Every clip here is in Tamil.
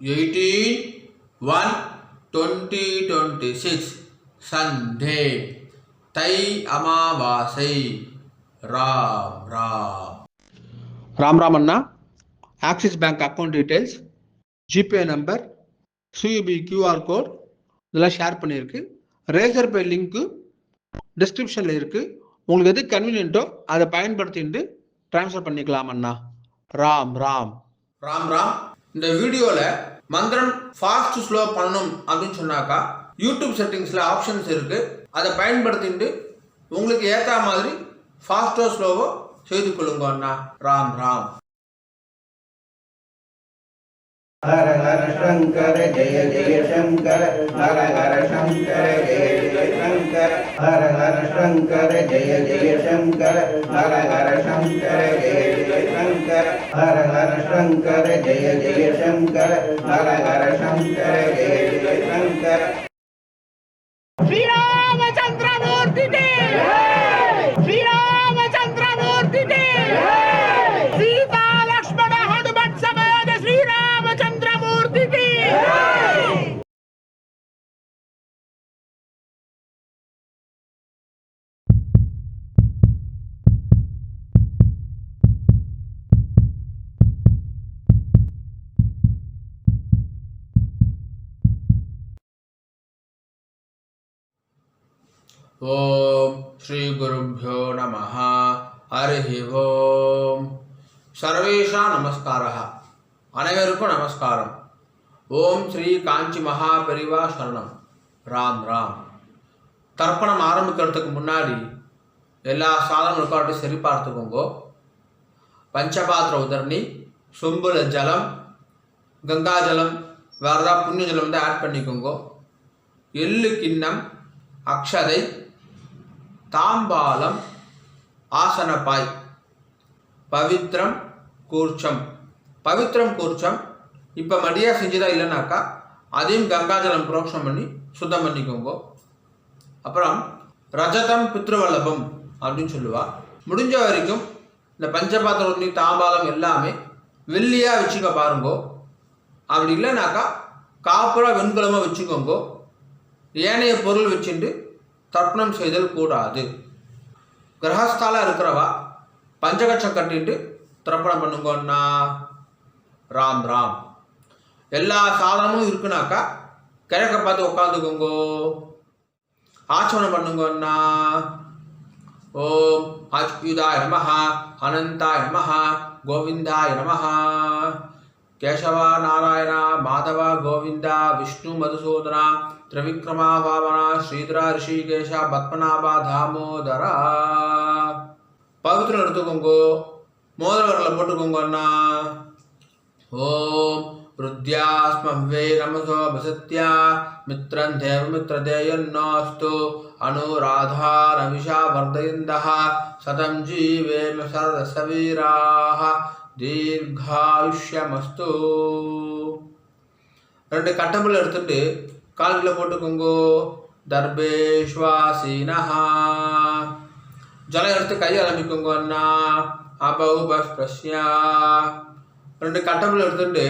18/1/2026 संडे तै अमावासै राम राम राम राम अन्ना Axis bank account details, GPay number, CUB QR code இதெல்லாம் ஷேர் பண்ணியிருக்கு. ரேசர் பே லிங்க்கு டிஸ்கிரிப்ஷனில் இருக்குது. உங்களுக்கு எது கன்வீனியன்ட்டோ அதை பயன்படுத்திட்டு ட்ரான்ஸ்ஃபர் பண்ணிக்கலாம் அண்ணா. ராம் ராம் ராம் ராம். இந்த வீடியோவில் மந்திரம் ஃபாஸ்ட் ஸ்லோ பண்ணணும் அப்படின்னு சொன்னாக்கா யூடியூப் செட்டிங்ஸில் ஆப்ஷன்ஸ் இருக்குது. அதை பயன்படுத்திட்டு உங்களுக்கு ஏற்ற மாதிரி ஃபாஸ்ட்டோ ஸ்லோவோ செய்து கொள்ளுங்க அண்ணா. ராம் ராம். हर हर शंकर जय जय शंकर, हर हर शंकर जय जय शंकर, हर हर शंकर जय जय शंकर, हर हर शंकर जय जय शंकर, हर हर शंकर जय जय शंकर, हर हर शंकर जय जय शंकर. श्री रामचंद्र मूर्ति के श्री रामचंद्र मूर्ति के सीता लक्ष्मण हनुमत समेत श्री रामचंद्र मूर्ति की ஓம் ஸ்ரீ குருभ्यो நமः. ஹரி ஓம். சர்வேஷா நமஸ்காரः. அனைவருக்கும் நமஸ்காரம். ஓம் ஸ்ரீ காஞ்சி மகா பெரிவா சரணம். ராம் ராம். தர்ப்பணம் ஆரம்பிக்கிறதுக்கு முன்னாடி எல்லா சாதனங்களுக்காட்டும் சரி பார்த்துக்கோங்க. பஞ்சபாத்திர உதரணி, சொம்புல ஜலம், கங்கா ஜலம், வேறு ஏதாவது புண்ணிய ஜலம் வந்து ஆட் பண்ணிக்கோங்க. எள்ளு கிண்ணம், அக்ஷதை, தாம்பாலம், ஆசனப்பாய், பவித்ரம் கூர்ச்சம். பவித்ரம் கூர்ச்சம் இப்போ மடியாக செஞ்சுதான் இல்லைனாக்கா அதையும் கங்காஜலம் புரோக்ஷம் பண்ணி சுத்தம் பண்ணிக்கோங்க. அப்புறம் ரஜதம் பித்ருவல்லபம் அப்படின்னு சொல்லுவா. முடிஞ்ச வரைக்கும் இந்த பஞ்சபாத்திர தாம்பாலம் எல்லாமே வெள்ளியாக வச்சுக்க பாருங்கோ. அப்படி இல்லைனாக்கா காப்புரா வெண்கலமாக வச்சுக்கோங்க. ஏனைய பொருள் வச்சுட்டு தர்ப்பணம் செய்தல் கூடாது. கிரகஸ்தால இருக்கிறவா பஞ்சகட்சம் கட்டிட்டு தர்ப்பணம் பண்ணுங்கன்னா. ராம் ராம். எல்லா சாதனமும் இருக்குனாக்கா கிழக்க பார்த்து உட்காந்துக்கோங்கோ. ஆச்சமனம் பண்ணுங்கன்னா. ஓம் அச்சுதாய நமஹ, அனந்தாய நமஹ, கோவிந்தாய நமஹ. கேசவ நாராயண மாதவ கோவிந்த விஷ்ணு மதுசூதன திரிவிக்ரமா வாமன ஸ்ரீதர ரிஷிகேஷ பத்மநாப தாமோதரா. பவித்திரம் எடுத்துக்கோங்கோ. மோதிர வரல போட்டுக்கோங்கன்னா. ஓம் ருத்யாஸ்மவ்வே நமசோ வசத்யா மித்ரன் தேவ மித்ரதேயன்னோஸ்து அனுராதா ரவிஷா வர்தயந்தः சதம் ஜீவேம சரதசவீராः தீர்காயுஷ்யமஸ்து. ரெண்டு கட்டம்புல எடுத்துட்டு கால்கில் போட்டுக்கோங்கோ. தர்பேஷ்வாசீனஹா. ஜலம் எடுத்து கையை அலம்பிக்கோங்க அண்ணா. அபௌபஸ்பிரஸ்யா. ரெண்டு கட்டம்புல எடுத்துட்டு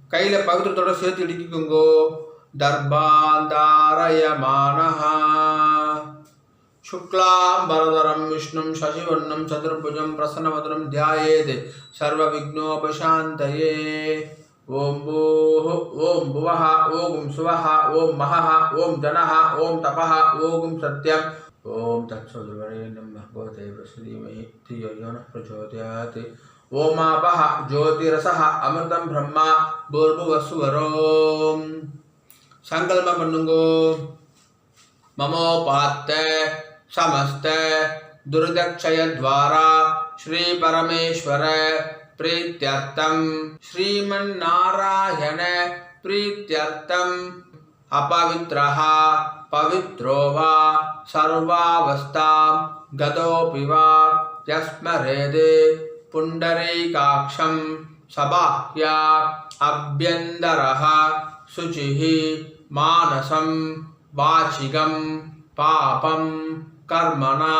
கையில் பவித்திரத்தோட சேர்த்து இடிக்கிக்கோங்கோ. தர்பாந்தாரயமானஹா. शुक्लांबरधरं विष्णुं शशिवर्णं चतुर्भुजं प्रसन्नवदनं ध्यायेत् सर्वविघ्नोपशान्तये. ओम भूः ओम भुवः ओम सुवः ओम महः ओम जनः ओम तपः ओम सत्यम्. ओम तत्सवितुर्वरेण्यं भर्गो देवस्य धीमहि धियो यो नः प्रचोदयात्. ओमापः ज्योतिरसः अमृतं ब्रह्मा भूर्भुवस्सुवरोम्. संकल्पं பண்ணுங்கோ. ममोपात्ते समस्त दुर्दक्षय द्वारा श्री परमेश्वर प्रीत्यर्थम श्रीमन्नारायण प्रीत्यर्थम अपवित्रः पवित्रो वा सर्वावस्थां गतोऽपि वा यस्मरेदे पुण्डरीकाक्षं सबाह्या अभ्यन्तरः शुचिः मानसं वाचिकं पापं कर्मणा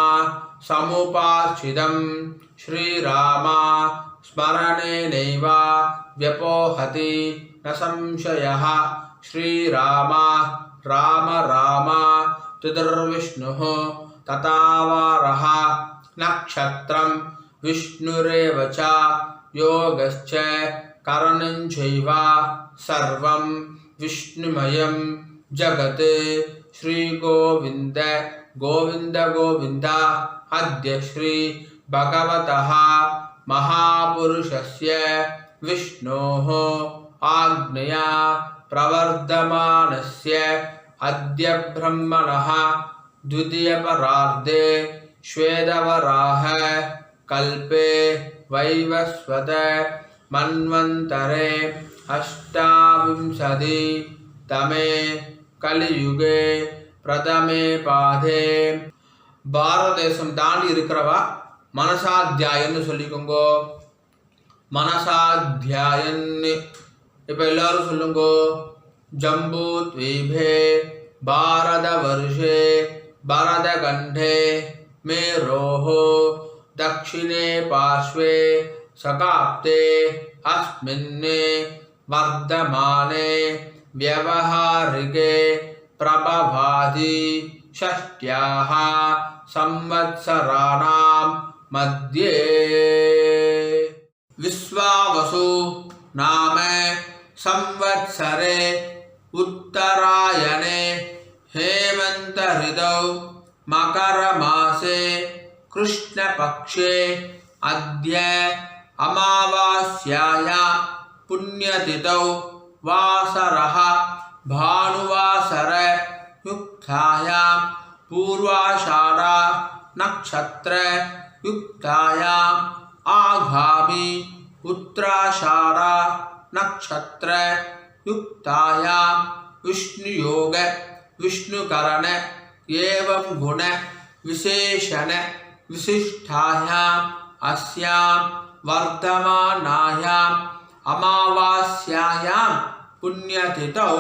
समुपाश्चितं श्रीराम स्मरणेनैव व्यपोहति न संशयः श्रीराम राम राम तुदुर्विष्णुः तथावारः नक्षत्रं विष्णुरेव च योगश्च करणं चैव सर्वं विष्णुमयं जगत् श्रीगोविन्द गोविन्द गोविन्द अद्य श्री भगवतः महापुरुषस्य विष्णोः आज्ञया प्रवर्धमानस्य अद्य ब्रह्मणः द्वितीयपरार्धे श्वेतवराह कल्पे वैवस्वत मन्वन्तरे अष्टाविंशति तमे कलियुगे प्रथमे पादे பாரத தேசம் தாண்டி இருக்கிறவா மனசாத்தியாயன்னு சொல்லிக்கோங்கோ. மனசாத்தியாயன்னு இப்போ எல்லாரும் சொல்லுங்கோ. ஜம்பூ த்வீபே பாரத வருஷே பரத கண்டே மேரோஹோ தக்ஷிணே பார்ஷ்வே சகாப்தே அஸ்மின்னே வர்தமானே व्यवहारिके प्रभवादि षष्ट्याः संवत्सराणां मध्ये विश्वावसु नाम संवत्सरे उत्तरायणे हेमंत ऋतौ मकरमासे कृष्णपक्षे अद्य अमावास्यायां पुण्यतिथौ वासरः भानुवासर युक्तायां पूर्वाषाढ़ा नक्षत्र युक्तायां आगामी उत्तराषाढ़ा नक्षत्र युक्तायां विष्णुयोग विष्णुकरण एवं गुण विशेषण विशिष्टायां अस्यां वर्तमानायां अमावास्यायां पुण्यतिथौ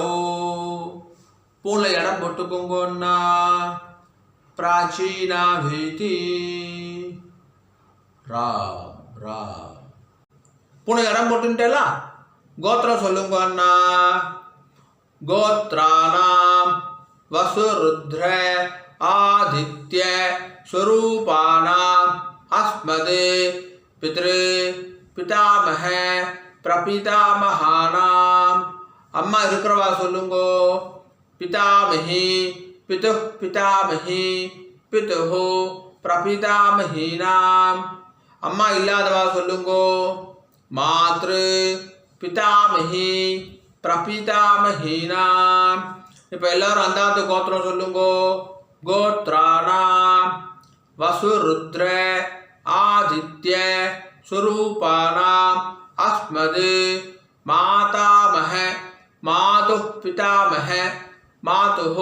पूर्ण इடம் போட்டுக்கோங்கண்ணா. प्राचीना भीति राम राम पूर्ण इடம் போட்டுட்டேலா. கோத்திரம் சொல்லுங்க அண்ணா. गोत्राणां वसुरुद्र आदित्य स्वरूपाणां अस्मद् पितृ पितामह प्रपितामहानां अम्मा இருக்கிறவா சொல்லுங்கோ. पितामही पितुः पितामही पितुः प्रपितामहीनां अम्मा इल्लादवा சொல்லுங்கோ. मातृ पितामही प्रपितामहीनां இப்போ எல்லாரும் அந்தாத்து கோத்திரம் சொல்லுங்கோ. கோத்ராணாம் வசுருத்ர ஆதித்ய स्वरूपाणाम् अस्मद् मातामह मातुः पितामह मातुः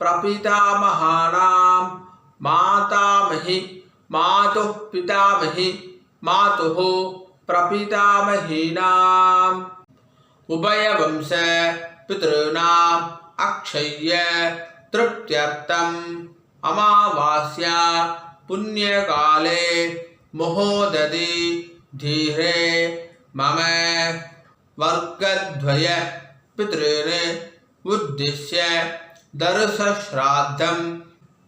प्रपितामहानां मातामही मातुः पितामही मातुः प्रपितामहीनाम् उभयवंश पितॄणाम् अक्षय्य तृप्त्यर्थम् अमावास्या पुण्यकाले महोदधि धीरे मम वर्गद्वय पितॄन् उद्दिश्य दर्शश्राद्धं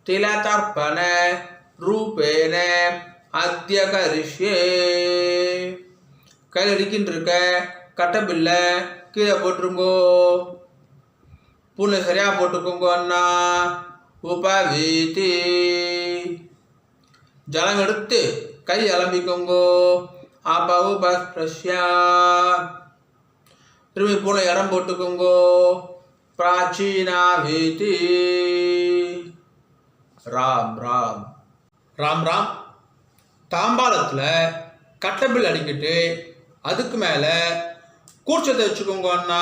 तिलतर्पण रूपेण अद्य करिष्ये. கையில் அடிக்கின்றிருக்க கட்டபில்லை கீழே போட்டுருங்கோ. பூனை சரியாக போட்டுக்கோங்க அண்ணா. உபவீதி ஜலம் எடுத்து கை அலம்பிக்கோங்கோ. அபவுபஸ்பிரஷ்யா திரும்பி பூனை இடம் போட்டுக்கோங்கோ. பிராச்சீனா வீதி ராம் ராம் ராம் ராம். தாம்பாளத்தில் கட்டபில் அடிக்கிட்டு அதுக்கு மேலே கூர்ச்சத்தை வச்சுக்கோங்க அண்ணா.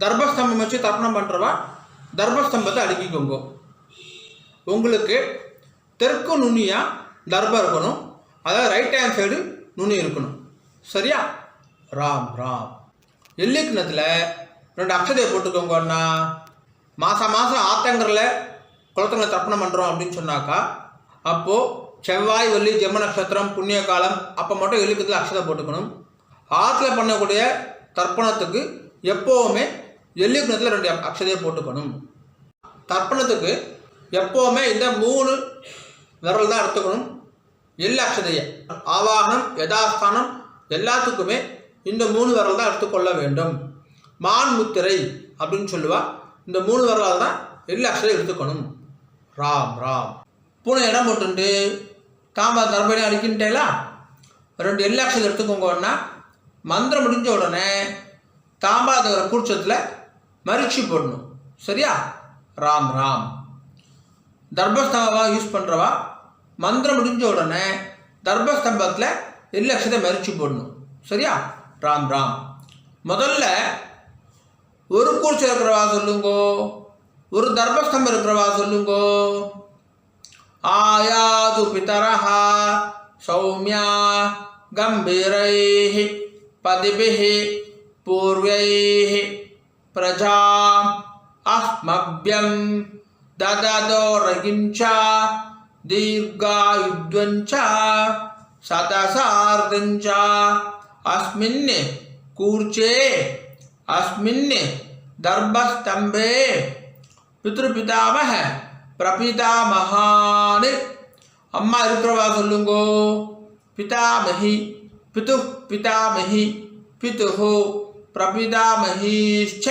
தர்பஸ்தம்பம் வச்சு தர்ப்பணம் பண்ணுறவா தர்பஸ்தம்பத்தை அடுக்கிக்கோங்க. உங்களுக்கு தெற்கு நுனியாக தர்பம் இருக்கணும், அதாவது ரைட் ஹேண்ட் சைடு நுனி இருக்கணும். சரியா? ராம் ராம். எள்ளி கிணத்துல 2 அக்ஷதையை போட்டுக்கோங்க அண்ணா. மாதம் மாதம் ஆத்தங்கரில் குளத்தங்களை தர்ப்பணம் பண்ணுறோம் அப்படின்னு சொன்னாக்கா அப்போது செவ்வாய் வெள்ளி ஜென்ம நட்சத்திரம் புண்ணிய காலம் அப்போ மட்டும் எள்ளிக்கத்தில் அக்ஷதை போட்டுக்கணும். ஆற்றுல பண்ணக்கூடிய தர்ப்பணத்துக்கு எப்போவுமே எள்ளுக்கிணத்துல 2 அக்ஷதையை போட்டுக்கணும். தர்ப்பணத்துக்கு எப்போவுமே இந்த 3 விரல் தான் எடுத்துக்கணும். எள்ளு அக்ஷதையை ஆவாகனம் யதாஸ்தானம் எல்லாத்துக்குமே இந்த 3 விரல் தான் எடுத்துக்கொள்ள வேண்டும். மான் முத்திரை அப்படின்னு சொல்லுவா. இந்த 3 விரலால் தான் எள்ளு அக்ஷதை எடுத்துக்கணும். ராம் ராம். பூனை இடம் போட்டு தாம்பா தர்பணி அடிக்கின்றேலா 2 எள்ளு அக்ஷதை எடுத்துக்கோங்கன்னா மந்திரம் முடிஞ்ச உடனே தாம்பாத கூச்சத்தில் மரிச்சு போடணும். சரியா? ராம் ராம். தர்பஸ்தம்பமாக யூஸ் பண்ணுறவா மந்திரம் முடிஞ்ச உடனே தர்பஸ்தம்பத்தில் எள்ளு அக்ஷதை மரிச்சு போடணும். சரியா? ராம் ராம். முதல்ல ஒரு கூர்ச்சம் இருக்கிறவா சொல்லுங்கோ, ஒரு தர்பஸ்தம்பம் இருக்கிறவா சொல்லுங்கோ. ஆயாது பிதரஹா சௌமியா கம்பீரைஹி பதிபிஹி பூர்வைஹி பிரஜாம் அஹ்மப்யம் தததோரகிஞ்சா தீர்காயுத்வஞ்சா சதசார்தஞ்சா அஸ்மின் கூர்ச்சே அஸ்மின் தர்பஸ்தம்பே பித்ருபிதாமஹ பிரபிதாமஹான். அம்மா இருக்கிறவா சொல்லுங்கோ. பிதாமஹி பிது பிதாமஹி பிதுஹு பிரபிதாமஹீஷ்ச.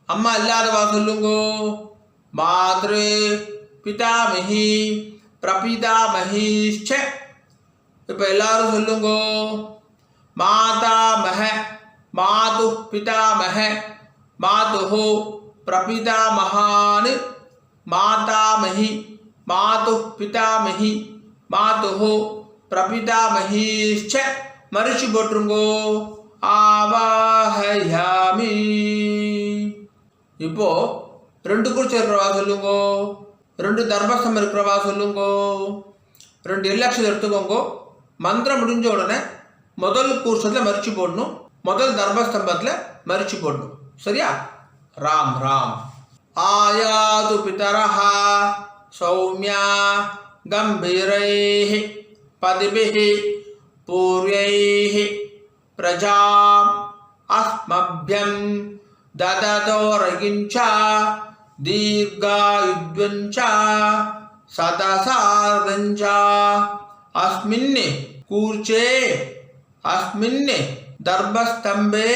அம்மா இல்லாதவா சொல்லுங்கோ. மாத்ரு பிதாமஹி பிரபிதாமஹீஷ்ச. இப்போ எல்லாரும் சொல்லுங்கோ. மாதாமஹ மாது பிதாமஹ மாதுஹு பிரபிதாமஹான். மாதாமஹி மாது பிதாமஹி மாதுஹு பிரபிதாமஹீஷ்ச. மரிச்சு போட்டுருங்கோ. ஆவாஹயாமி. இப்போ 2 கூர்ச்சம் இருக்கிறவா சொல்லுங்கோ, 2 தர்பஸ்தம்பம் இருக்கிறவா சொல்லுங்கோ, 2 எள்ளு அக்ஷதை எடுத்துக்கோங்கோ. மந்திரம் முடிஞ்ச உடனே முதல் கூர்ச்சத்தில் மரிச்சு போடணும், முதல் தர்பஸ்தம்பத்தில் மரிச்சு போடணும். சரியா? ராம் ராம். ஆயாது பிதரஹா சௌமியா கம்பீரைஹி பதிபிஹி பூர்வைஹி பிரஜாம் அஹ்மப்யம் தததோரகிஞ்சா தீர்காயுத்வஞ்சா சதசார்தஞ்சா அஸ்மின் கூர்ச்சே அஸ்மின் தர்பஸ்தம்பே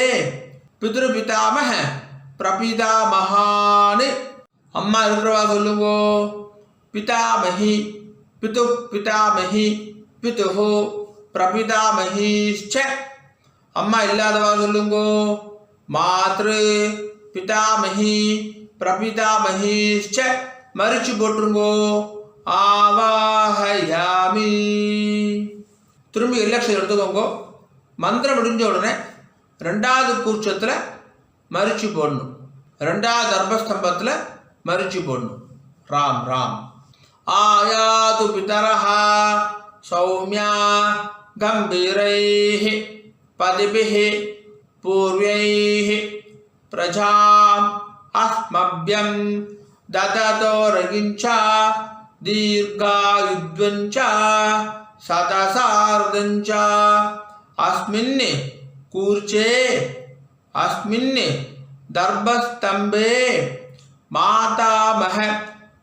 பித்ருபிதாமஹ பிரபிதாமஹான். அம்மா இருக்கிறவா சொல்லுங்கோ. பிதாமஹி பிது பிதாமஹி பிதுஹு பிரபிதாமஹீஷ்ச. அம்மா இல்லாதவா சொல்லுங்கோ. மாத்ரு பிதாமஹி பிரபிதாமஹீஷ்ச. மரிச்சு போட்டுருங்கோ. ஆவாஹயாமி. திரும்பி எள்ளு அக்ஷதை எடுத்துக்கோங்க. மந்திரம் முடிஞ்ச உடனே 2வது கூர்ச்சத்தில் மரிச்சு போடணும், 2வது தர்பஸ்தம்பத்தில் மரிச்சு போடணும். ராம் ராம். ஆயாது பிதரஹா சௌமியா கம்பீரைஹி பதிபிஹி பூர்வைஹி பிரஜாம் அஹ்மப்யம் தததோரகிஞ்சா தீர்காயுத்வஞ்சா சதசார்தஞ்சா அஸ்மின் கூர்ச்சே அஸ்மின் தர்பஸ்தம்பே மாதாமஹ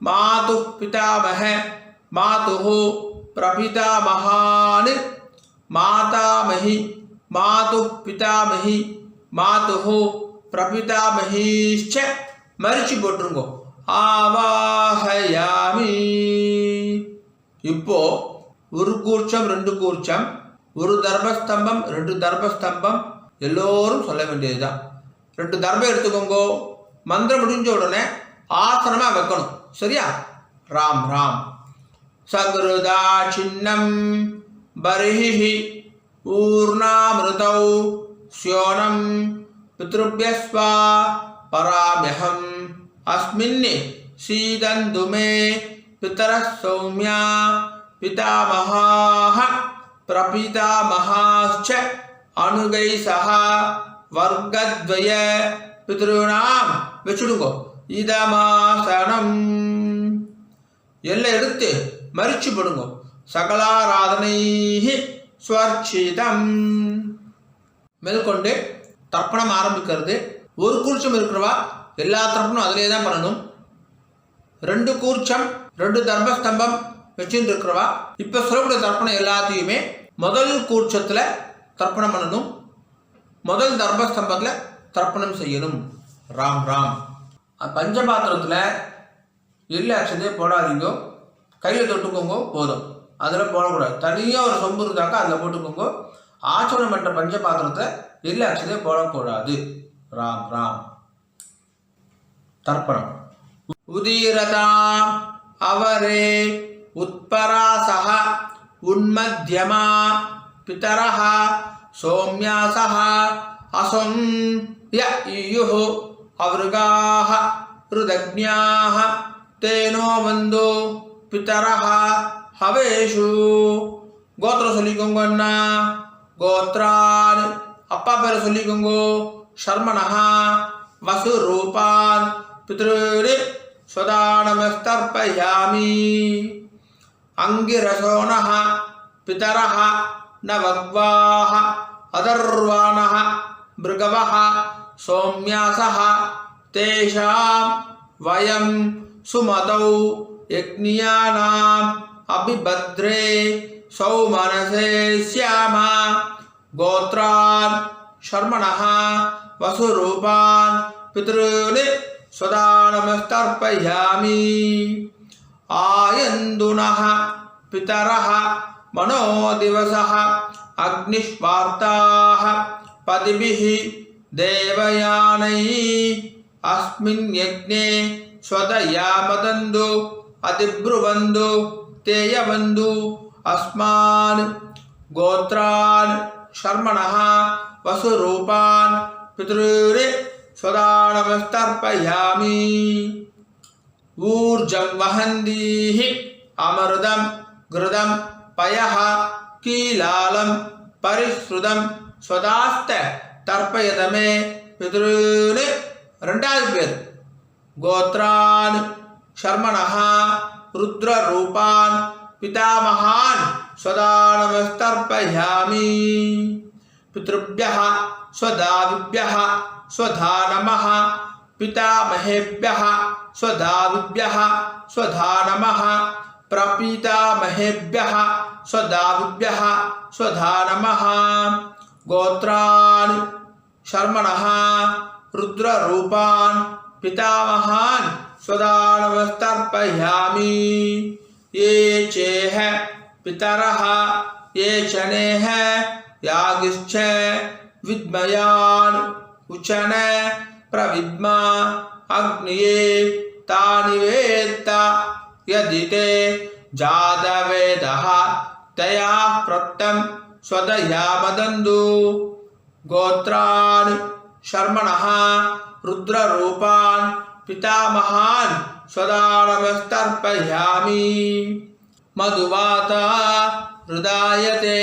மாது பிதாமஹ மாதுஹு பிரபிதாமஹான். மாதாமஹி மாது பிதாமஹி மாதுஹு பிரபிதாமஹீஷ்ச. மரிச்சு போட்டுருங்கோ. ஆவாஹயாமி. இப்போ ஒரு கூர்ச்சம் 2 கூர்ச்சம், ஒரு தர்பஸ்தம்பம் 2 தர்பஸ்தம்பம் எல்லோரும் சொல்ல வேண்டியதுதான். 2 தர்பம் எடுத்துக்கோங்கோ. மந்திரம் முடிஞ்ச உடனே ஆசனமா வைக்கணும். சரியா? ராம் ராம். சகுருதா சின்னம் பரிஹி ஊர்ணாமிருதௌ ஸ்யோனம் பித்ருப்யஸ்வா பராம்யஹம் அஸ்மின் சீதந்து மே பிதரः சௌமியா பிதாமஹாः பிரபிதாமஹாश्च அனுகை சஹா வர்க்கத்வய பித்ருணாம். வச்சுடுங்கோ. இதமாசனம். எல்லாம் எடுத்து மரிச்சு போடுங்கோ. சகலாராதனை ஸ்வர்ச்சிதம். மேற்கொண்டு தர்ப்பணம் ஆரம்பிக்கிறது. ஒரு கூர்ச்சம் இருக்கிறவா எல்லா தர்ப்பணம் அதிலே தான் பண்ணணும். 2 கூர்ச்சம் 2 தர்பஸ்தம்பம் வச்சுட்டு இருக்கிறவா இப்போ சொல்லக்கூடிய தர்ப்பணம் எல்லாத்தையுமே முதல் கூர்ச்சத்தில் தர்ப்பணம் பண்ணணும், முதல் தர்பஸ்தம்பத்தில் தர்ப்பணம் செய்யணும். ராம் ராம். பஞ்சபாத்திரத்தில் எள்ளு அக்ஷதையே போடாதீங்க, கையில் தொட்டுக்கோங்க போதும், அதில் போடக்கூடாது. தனியாக ஒரு சொம்பு இருந்தாக்கா அதில் போட்டுக்கோங்க. ஆச்சரணம் பண்ணுற பஞ்சபாத்திரத்தை எள்ளு அக்ஷதையே போடக்கூடாது. ராம் ராம். தர்ப்பணம். உதீரதாம் அவரே உத்பராசஹ உன்மத்யமா பிதரஹ சோம்யாசஹ அசம் ய இயுஹு அவருகாஹ ருதக்ஞாஹ தேனோ வந்தோ பிதரஹ ஹவேஷு. கோத்திரம் சொல்லிக்கோங்க அண்ணா. கோத்ரான் அப்பா பேரை சொல்லிக்கோங்க. ஷர்மணஹா வசுரூபான் பித்ருரி ஸ்வதானமஸ்தர்ப்பயாமி. அங்கிரசோணஹ பிதரஹ நவக்வாஹ அதர்வாணஹ மிருகவஹ சோம்யாசஹ தேஷாம் வயம் சுமதௌ யக்ஞானாம் அபிபத்ரே சௌமனசே ஸ்யாமா. கோத்ரான் ஷர்மணஹ வசுரூபான் பித்ருனி ஸ்வதானமஸ்தர்ப்பயாமி. ஆயந்துனஹ பிதரஹ மனோதிவசஹ அக்னிஷ்வார்த்தாஹ பதிபிஹி தேவயானை அஸ்மின் யக்ஞே ஸ்வதயாமதந்து அதிப்ருவந்து தேயவந்து அஸ்மான். கோத்ரான் ஷர்மணஹ வசுரூபான் பித்ருரி ஸ்வதானமஸ்தர்ப்பயாமி. ஊர்ஜம் வஹந்தீஹி அமருதம் கிருதம் பயஹ கீலாலம் பரிஸ்ருதம் ஸ்வதாஸ்த தர்ப்பயதமே பித்ருனி. 2வது பேர். கோத்ரான் ஷர்மணஹ ருத்ரரூபான் பிதாமகான் ஸ்வதானமஸ்தர்ப்பயாமி. பித்ருभ्यः स्वदाविभ्यः स्वधा नमः पितामहेभ्यः स्वदाविभ्यः स्वधा नमः प्रपीतामहेभ्यः स्वदाविभ्यः स्वधा नमः. गोत्रान् शर्मणः रुद्ररूपान् पितामहान् स्वदानमस्तर्पयामि. ये चेह पितरः ये चनेह यागिश्च विद्मयान् उचन प्रविद्मा अग्निये तानिवेत्त यदि ते जातवेदः तया प्रत्तं स्वदयामदन्तु. गोत्रान् शर्मणः रुद्ररूपान् पितामहान् स्वदानमस्तर्पयामि. मधुवाता हृदायते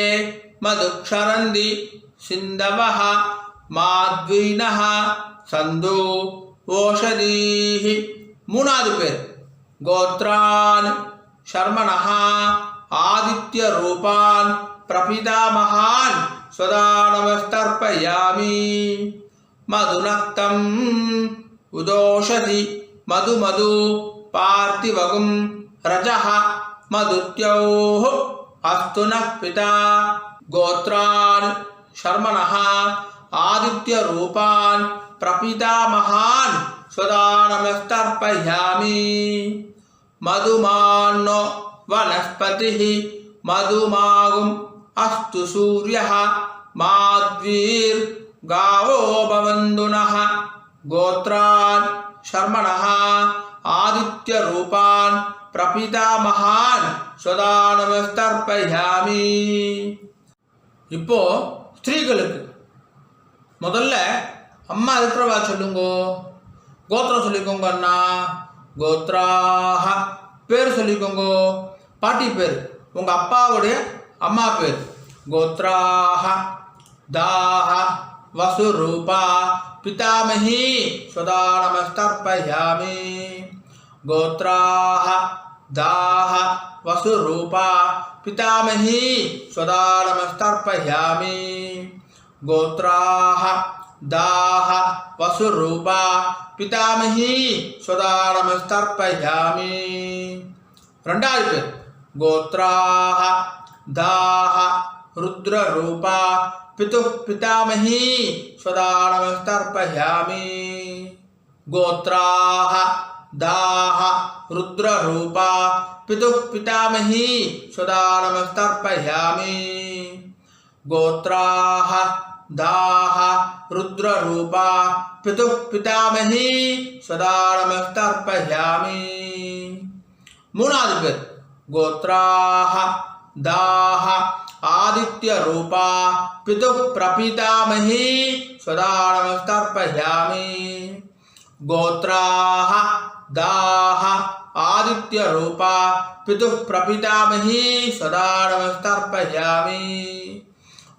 मधुक्षरन्ति सिन्धवः माध्वीनः सन्धो ओषधीः. 3வது பேர். गोत्रान् शर्मणः आदित्य रूपान् प्रपितामहान् स्वदानमस्तर्पयामि. मधुनक्तम् उदोषधि मधु मधु पार्थिवगुं रजः मधुत्योः अस्तु नः पिता. गोत्रान् शर्मणः आदित्य रूपान् प्रपितामहान् स्वदानमस्तर्पयामि. मधुमान्नो वनस्पतिः मधुमागुम् अस्तु सूर्यः माध्वीर्गावो भवन्तु नः. गोत्रान् शर्मणः आदित्य रूपान् प्रपितामहान् स्वदानमस्तर्पयामि. இப்போ ஸ்திரீகளுக்கு முதல்ல அம்மா இருக்கிறவா சொல்லுங்க. கோத்திரம் சொல்லிக்கோங்க அண்ணா. கோத்ராஹ பேர் சொல்லிக்கோங்க. பாட்டி பேர் உங்கள் அப்பாவுடைய அம்மா பேர். கோத்ராஹ தாஹ வசுரூபா பிதாமஹி ஸ்வதானமஸ்தர்ப்பயாமி. கோத்ராஹ दाह वसुरूपा पितामही स्वदानमस्तर्पयामि. गोत्राः दाह वसुरूपा पितामही स्वदानमस्तर्पयामि ரெண்டாவது பேர் கோத்ராஹ தாஹ ருத்ரரூபா பிதுः पितामही स्वदानमस्तर्पयामि गोत्राः दाः रुद्ररूपा पितुः पितामही स्वदानमस्तर्पयामि गोत्राः दाः रुद्ररूपा पितुः पितामही स्वदानमस्तर्पयामि மூணாவது பேர் கோத்ராः दाः आदित्यरूपा पितुः प्रपितामही स्वदानमस्तर्पयामि गोत्राः दाः आदित्यरूपा पितुः प्रपितामही स्वदानमस्तर्पयामि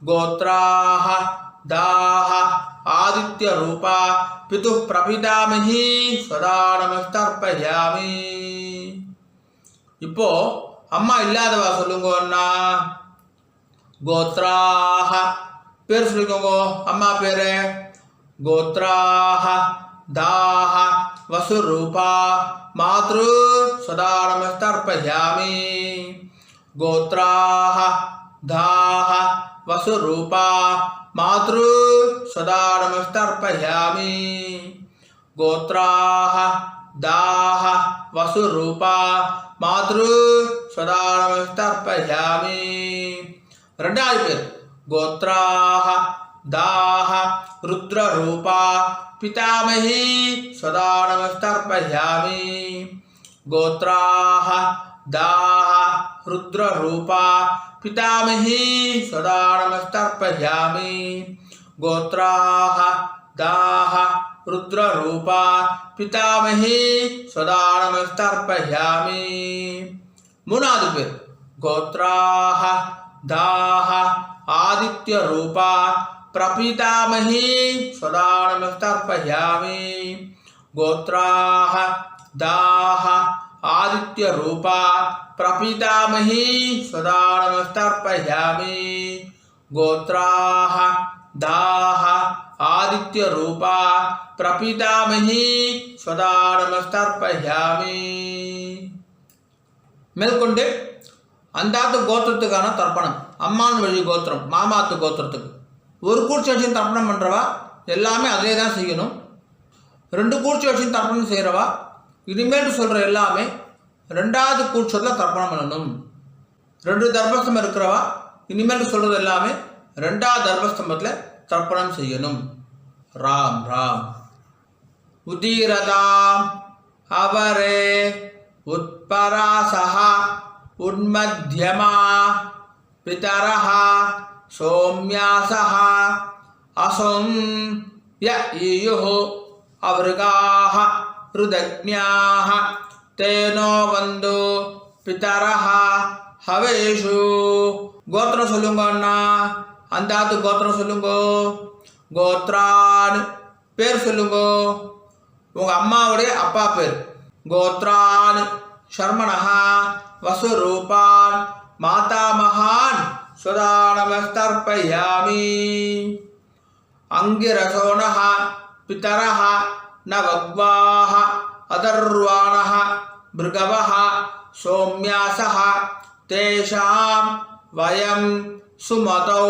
गोत्राः दाः आदित्यरूपा पितुः प्रपितामही स्वदानमस्तर्पयामि இப்போ அம்மா இல்லாதவா சொல்லுங்கன்னா கோத்ராஹ பேர் சொல்லிக்கோங்க அம்மா பேரு கோத்ராஹ दाह वसुरूपा मातृ स्वदानमस्तर्पयामि गोत्राः दाह वसुरूपा मातृ स्वदानमस्तर्पयामि गोत्राः दाह वसुरूपा मातृ स्वदानमस्तर्पयामि ரெண்டாவது பேர் கோத்ராஹ दाह रुद्ररूपा पितामही स्वदानमस्तर्पयामि गोत्राः दाह रुद्ररूपा पितामही स्वदानमस्तर्पयामि गोत्राः दाह रुद्ररूपा पितामही स्वदानमस्तर्पयामि மூணாவது பேர் கோத்ராः दाह आदित्यरूपा प्रपितामही स्वदानमस्तर्पयामि गोत्राः दाह आदित्यरूपा प्रपितामही स्वदानमस्तर्पयामि गोत्राः दाह आदित्यरूपा प्रपितामही स्वदानमस्तर्पयामि மேற்கொண்டு அந்தாத்து கோத்திரத்துக்கான தர்ப்பணம் அம்மான் வழி கோத்திரம் மாமாத்து கோத்திரத்துக்கு ஒரு கூர்ச்சி வச்சு தர்ப்பணம் பண்ணுறவா எல்லாமே அதே தான் செய்யணும். ரெண்டு கூர்ச்சி வச்சு தர்ப்பணம் செய்கிறவா இனிமேல் சொல்கிற எல்லாமே ரெண்டாவது கூர்ச்சத்தில் தர்ப்பணம் பண்ணணும். ரெண்டு தர்பஸ்தம்பம் இருக்கிறவா இனிமேல் சொல்கிறது எல்லாமே ரெண்டாவது தர்பஸ்தம்பத்தில் தர்ப்பணம் செய்யணும். ராம் ராம். உதீரதாம் அவரே உத்பராசஹ உன்மத்யமா பிதரஹ சோம்யாசஹ அசோம் ய ஈயுः அவருகாஹ ருதக்ஞாஹ தேனோ வந்து பிதரஹ ஹவேஷு. கோத்திரம் சொல்லுங்க அண்ணா, அந்தாத்து கோத்திரம் சொல்லுங்க. கோத்ரான் பேர் சொல்லுங்க, உங்கள் அம்மாவுடைய அப்பா பேர். கோத்ரான் சர்மணஹ வசுரூபான் மாதாமகான் स्वदानमस्तर्पयामि. अंगिरसोनः पितरः नवग्वाः अदर्वाणः भृगवः सौम्यासः तेषां वयं सुमतौ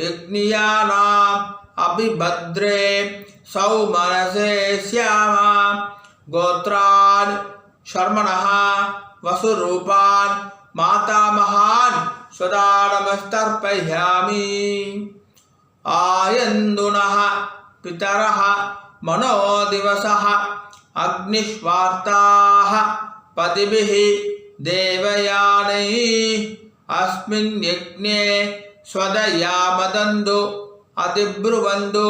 यज्ञियानाम् अभिभद्रे सौमनसे स्याम. गोत्रान् शर्मणः वसुरूपान् मातामहान् स्वदानमस्तर्पयामि. आयन्दुनः पितरः मनोदिवसः अग्निष्वार्ताः पतिभिः देवयानैः अस्मिन् यज्ञे स्वदयामदन्तु अतिब्रुवन्तु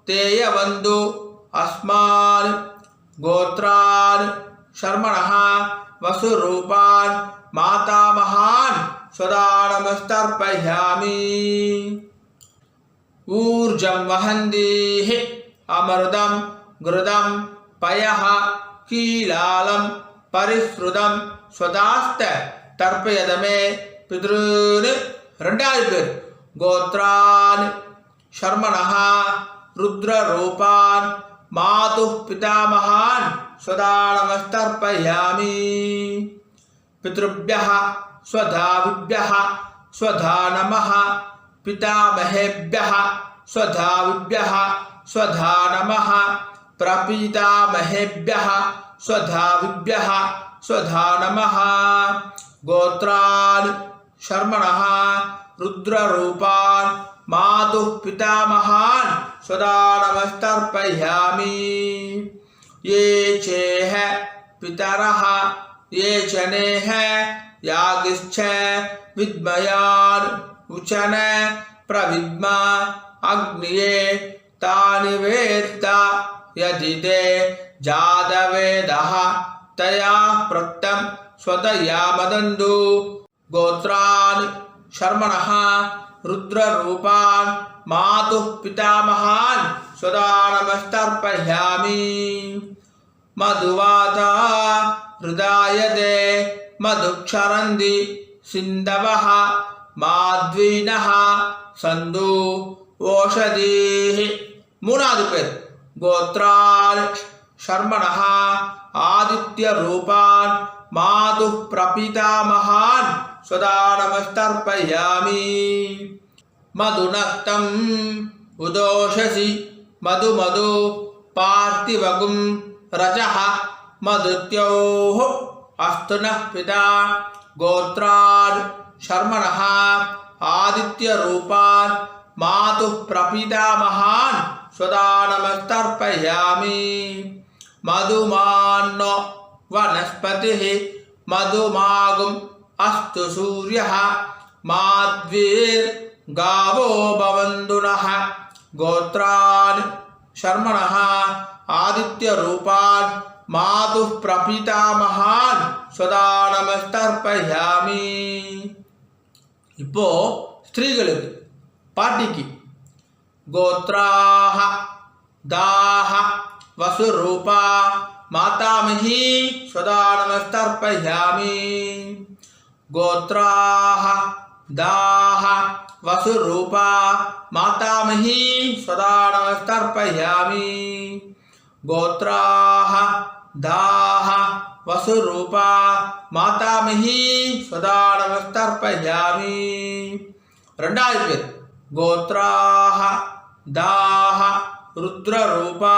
तेयवन्तु अस्मान्. गोत्रान् शर्मणः वसुरूपान् मातामहान् स्वदानमस्तर्पयामि. ऊर्जं वहन्तीः अमृतं घृतं पयः कीलालं परिश्रुतं स्वदास्त तर्पयदमे पितॄन्. ரெண்டாவது பேர் கோத்ரான் शर्मणः रुद्ररूपान् मातुः पितामहान् सदा नमस्तर्पयामि। पितृभ्यः स्वधाविभ्यः स्वधा नमः, पितामहेभ्यः स्वधाविभ्यः स्वधा नमः, प्रपितामहेभ्यः स्वधाविभ्यः स्वधा नमः। गोत्रान् शर्मणः रुद्ररूपान् मातुः पितामहान् सदा नमस्तर्पयामि। ये चेह पितरः ये चनेह यागिश्च विद्मयान् उचन प्रविद्मा अग्निये तानि वेत्त यदि ते जातवेदः तया प्रोक्तं स्वतया मदन्तु। गोत्रान् शर्मणः रुद्ररूपान् मातुः पितामहान् सदा नमस्तर्पयामि। मधुवाता हृदायते मधुक्षरन्ति सिन्धवः माध्वीनः सन्तु ओषधीः। मूनावदु पेर गोत्रान् शर्मणः आदित्यरूपान् मातुः प्रपितामहान् सदा नमस्तर्पयामि। मधुनक्तं उदोषसि मधु पार्थिवगुं रजः मधुत्योः अस्तु नः पिता। गोत्रान् शर्मणः आदित्यरूपान् मातुः प्रपितामहान् सदा नमस्तर्पयामि। मधुमान्नो वनस्पतिः मधुमागुम् अस्तु सूर्यः माध्वीर्गावो भवन्तु नः। गोत्रान् शर्मणः आदित्यरूपान् मातुः प्रपितामहान् सदा नमस्तर्पयामि। இப்போ ஸ்திரீகளுக்கு பாட்டிக்கு गोत्राः दाः वसुरूपा मातामही सदा नमस्तर्पयामि। गोत्राः दाः वसुरूपा मातामही सदा नमस्तर्पयामि। गोत्राः दाः वसुरूपा मातामही सदा नमस्तर्पयामि। ரெண்டாவது பேர் गोत्राः दाः रुद्ररूपा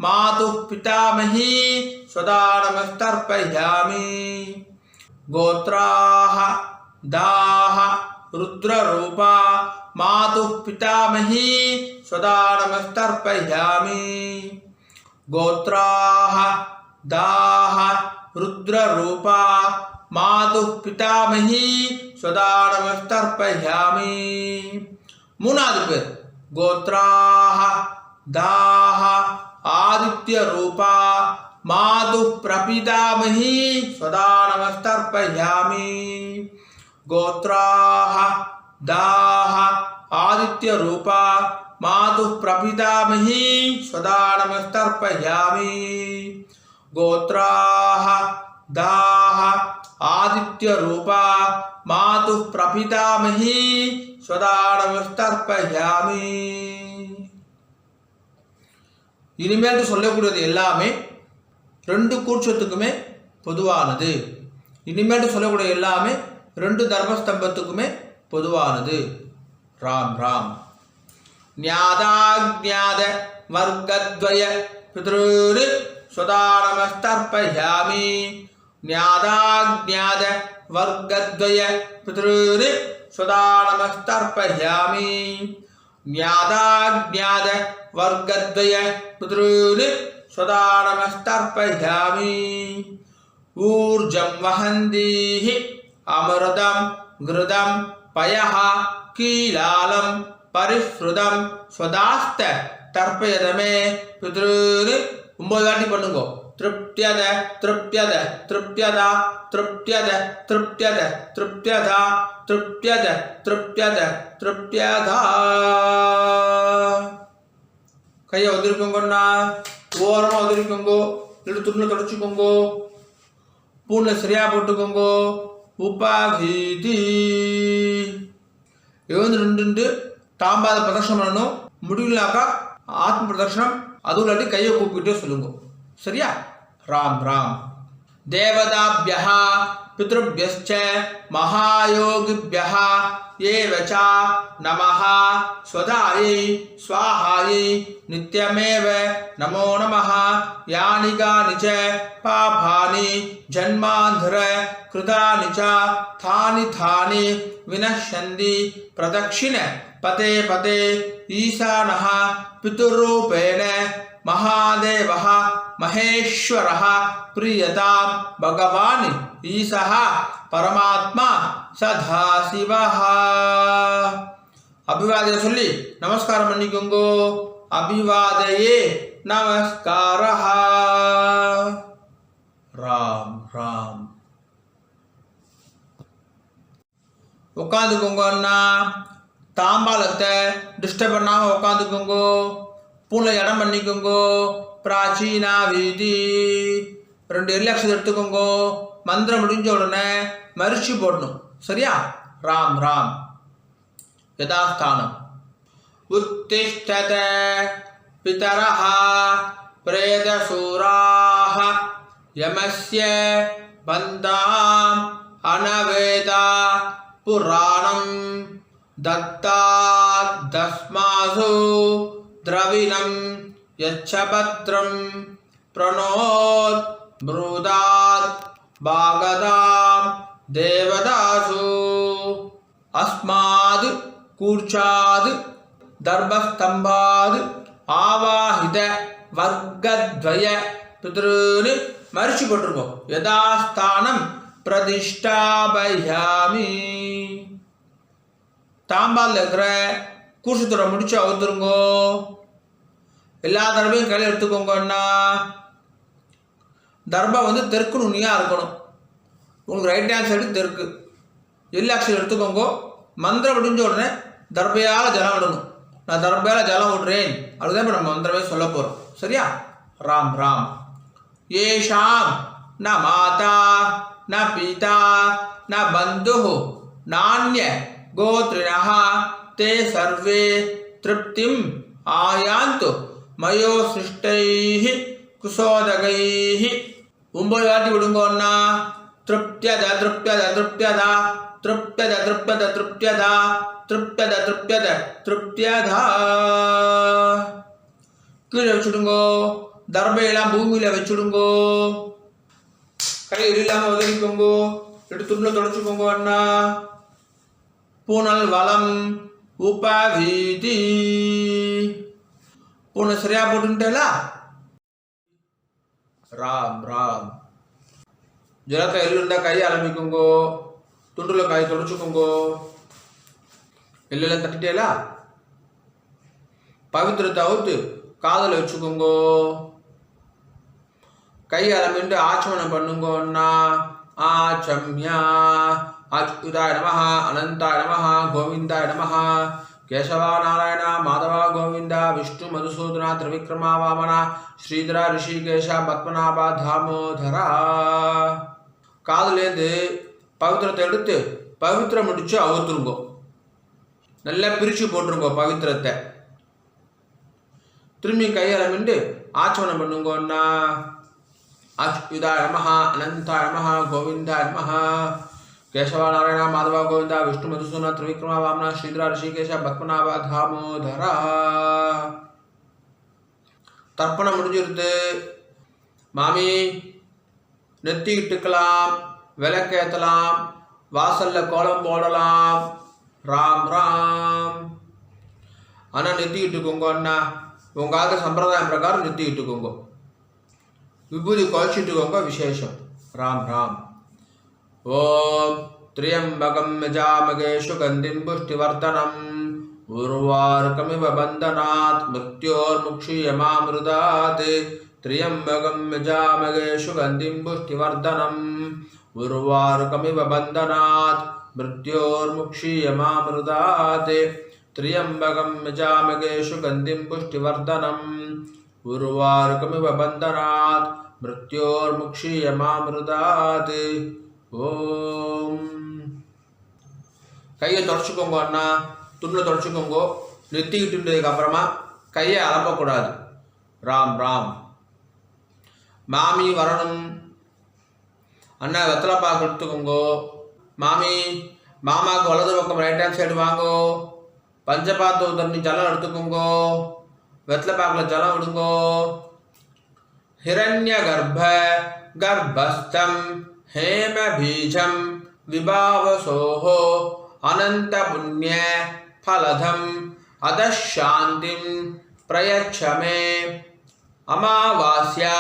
मातुः पितामही सदा नमस्तर्पयामि। गोत्राः दाः रुद्ररूपा मातुः पितामही सदा नमस्तर्पयामि। गोत्राः दाः रुद्ररूपा मातुः पितामही सदा नमस्तर्पयामि। மூணாவது பேர் गोत्राः दाः आदित्यरूपा मातुः प्रपितामही सदा नमस्तर्पयामि। गोत्राः दाः आदित्यरूपा मातुः प्रपितामही सदा नमस्तर्पयामि। गोत्राः दाः आदित्यरूपा मातुः प्रपितामही सदा नमस्तर्पयामि। இனிமேல் சொல்லக்கூடியது எல்லாமே ரெண்டு கூர்ச்சத்துக்குமே பொதுவானது. இனிமேல் சொல்லக்கூடிய எல்லாமே ரெண்டு தர்மஸ்தம்பத்துக்குமே பொதுவானது. ராம் ராம். ஞாதாக்ஞாத வர்க்கத்வய பித்ருர் சதா நமஸ்தர்ப்பயாமி. ஞாதாக்ஞாத வர்க்கத்வய பித்ருர் சதா நமஸ்தர்ப்பயாமி. ஞாதாக்ஞாத வர்க்கத்வய பித்ருர் சதா நமஸ்தர்ப்பயாமி. ஊர்ஜம் வஹந்தீஹ அமிர்தம் கிருதம் பயஹ கீலாலம் பரிஸ்ருதம் ஸ்வதாஸ்த தர்ப்பயதமே பித்ருர். 9 வாட்டி பண்ணுங்க. திருப்தியத திருப்தியத திருப்தியதா திருப்தியத திருப்தியத திருப்தியதா திருப்தியத திருப்தியத திருப்தியதா. கையை உதிரிக்கோங்கண்ணா, ஓரமாக உதிரிக்கோங்கோ, இல்லை துணியில் தொடச்சிக்கோங்கோ, பூனில் சரியாக போட்டுக்கோங்கோ. உபாகீதி எழுந்து நின்று தாம்பாத பிரதர்ஷனம் பண்ணணும். முடியலனாக்கா ஆத்ம பிரதர்ஷனம், அதுவும் இல்லாட்டி கையை கூப்பிட்டு சொல்லுங்க. சரியா? ராம் ராம். தேவதாபியः பித்ருभ्यश्च महायोगिभ्यः एवच नमः स्वधायै स्वाहायै नित्यमेव नमो नमः. यानि कानि च पापानि जन्मान्धर कृतानि च तानि तानि विनश्यन्ति प्रदक्षिण पते पते ईशानः पितुरूपेण महादेवः महेश्वरः प्रियतां भगवान् ईशः परमात्मा सदाशिवः. अभिवादय சொல்லி நமஸ்காரம் பண்ணிக்கோங்க. அபிவாதயே நமஸ்காரः. ராம் ராம். உட்காந்துக்கோங்க அண்ணா. தாம்பாலத்தை டிஸ்டர்ப் பண்ணாம உட்காந்துக்கோங்க. பூனை இடம் பண்ணிக்கோங்க. பிராச்சீனா வீதி 2 ரிலாக்ஸ் எடுத்துக்கோங்க. மந்திரம் முடிஞ்ச உடனே மரிச்சி போடணும். சரியா? ராம் ராம். யதாஸ்தானம். உத்திஷ்டத பிதரஹ பிரேதசூராஹ யமஸ்ய பந்தாம் அனவேதா புராணம் தத்தாத் தஸ்மாசு திரவிணம் யச்சபத்ரம் பிரணோத் ப்ரூதாத் பாகதாம் தேவதாசு அஸ்மாத் கூர்ச்சாத் தர்பஸ்தம்பாத் ஆவாஹித வர்க்கத்வய பித்ருன்னு மரிச்சு போட்டிருக்கோம். யதாஸ்தானம் பிரதிஷ்டாபயாமி. தாம்பால் இருக்கிற கூர்ச்சத்தோட முடிச்சு அவுத்துருங்கோ. எல்லா தர்பையும் கையில் எடுத்துக்கோங்கன்னா தர்பா தெற்கு நுனியாக இருக்கணும். உங்களுக்கு ரைட் ஹேண்ட் சைடு தெற்கு. எல்லாக்ஷன் எடுத்துக்கோங்க. மந்திரம் முடிஞ்ச உடனே தர்பையால் ஜலம் விடணும். நான் தர்பையால் ஜலம் விடுறேன் அப்படிதான் இப்போ நம்ம மந்திரமே சொல்ல போகிறோம். சரியா? ராம் ராம். ஏஷாம் ந மாதா ந பிதா ந பந்து நானிய கோத்ரிணः தே சர்வே திருப்திம் ஆயாந்து மயோ சிருஷ்டைஹ குசோதகைஹ. 9 வாட்டி விடுங்கோன்னா திருப்தியத திருப்தியத திருப்தியதா திருப்தியத திருப்தியத திருப்தியதா திருப்தியத திருப்தியத திருப்தியதா. கீழே வச்சுடுங்கோ. தர்பையெல்லாம் பூமியில் வச்சுடுங்கோ. கை இல்லாமல் உதவிக்கோங்கோ. எடுத்துள்ள தொடச்சுக்கோங்க அண்ணா. பூனல் வளம் உபவீதி. பூனை சரியா போட்டுட்டேலா? ராம் ராம். ஜலத்தை எள்ளுண்டா கை ஆரம்பிக்குங்கோ. துண்டுல கை தொடச்சுக்கோங்கோ. எல்லாம் தட்டிட்டேலா? பவித்திரத்தை அவுத்து காதல வச்சுக்கோங்கோ. கை ஆரம்பிட்டு ஆச்சமனம் பண்ணுங்கோன்னா ஆச்சம்யா அச்சுதாய நமஹ அனந்தாய நமஹ கோவிந்தாய நமஹ கேசவா நாராயண மாதவா கோவிந்தா விஷ்ணு மதுசூதனா திரிவிக்ரமா வாமனா ஸ்ரீதரா ரிஷிகேஷ பத்மநாபா தாமோதரா. காதுலேருந்து பவித்திரத்தை எடுத்து பவித்திரம் முடிச்சு அவுத்துருங்கோ. நல்லா பிரித்து போட்டுருங்கோ பவித்திரத்தை. திரும்பி கையாளமிண்டு ஆச்சமனம் பண்ணுங்கோன்னா அச்சுதாய நமஹ அனந்தாய நமஹ கோவிந்தாய நமஹ கேசவா நாராயண மாதவா கோவிந்தா விஷ்ணு மதுசூதனா திரிவிக்ரமா வாமனா ஸ்ரீதரா ரிஷிகேஷ பத்மநாபா தாமோதரா. தர்ப்பணம் முடிஞ்சிருது. மாமி நெத்திக்கிட்டுக்கலாம், விளக்கேற்றலாம், வாசல்ல கோலம் போடலாம். ராம் ராம். ஆனால் நெத்திக்கிட்டுக்கோங்க அண்ணா. உங்காத சம்பிரதாயம் பிரகாரம் நெத்திக்கிட்டுக்கோங்க. விபூதி குழச்சிட்டுக்கோங்க. விசேஷம். ராம் ராம். ஓம் திரியம்பகம் யஜாமகே சுகந்திம் புஷ்டிவர்தனம் உர்வாருகமிவ பந்தனாத் மிருத்யோர்முக்ஷீயமாமிருதாத். திரியம்பகம் யஜாமகே சுகந்திம் புஷ்டிவர்தனம் உர்வாருகமிவ பந்தனாத் மிருத்யோர்முக்ஷீயமாமிருதாத். திரியம்பகம் யஜாமகே சுகந்திம் புஷ்டிவர்தனம் உர்வாருகமிவ பந்தனாத் மிருத்யோர்முக்ஷீயமாமிருதாத். ஓம். கையை தொடச்சுக்கோங்க அண்ணா. துணில் தொடச்சுக்கோங்க. நெத்திக்கிட்டுன்றதுக்கு அப்புறமா கையை அலம்பக்கூடாது. ராம் ராம். மாமி வரணும். அண்ணா வெத்தலை பாக்கு எடுத்துக்கோங்கோ. மாமி மாமாவுக்கு வலது பக்கம் ரைட் ஹேண்ட் சைடு வாங்கோ. பஞ்சபாத்து தண்ணி ஜலம் எடுத்துக்கோங்கோ. வெத்தலை பாக்கில் ஜலம் விடுங்கோ. ஹிரண்ய கர்ப்ப கர்ப்பஸ்தம் ஹேம பீஜம் விபாவசோஹோ அனந்த புண்ணிய ஃபலதம் அதசாந்திம் பிரயச்சமே. அமாவாஸ்யா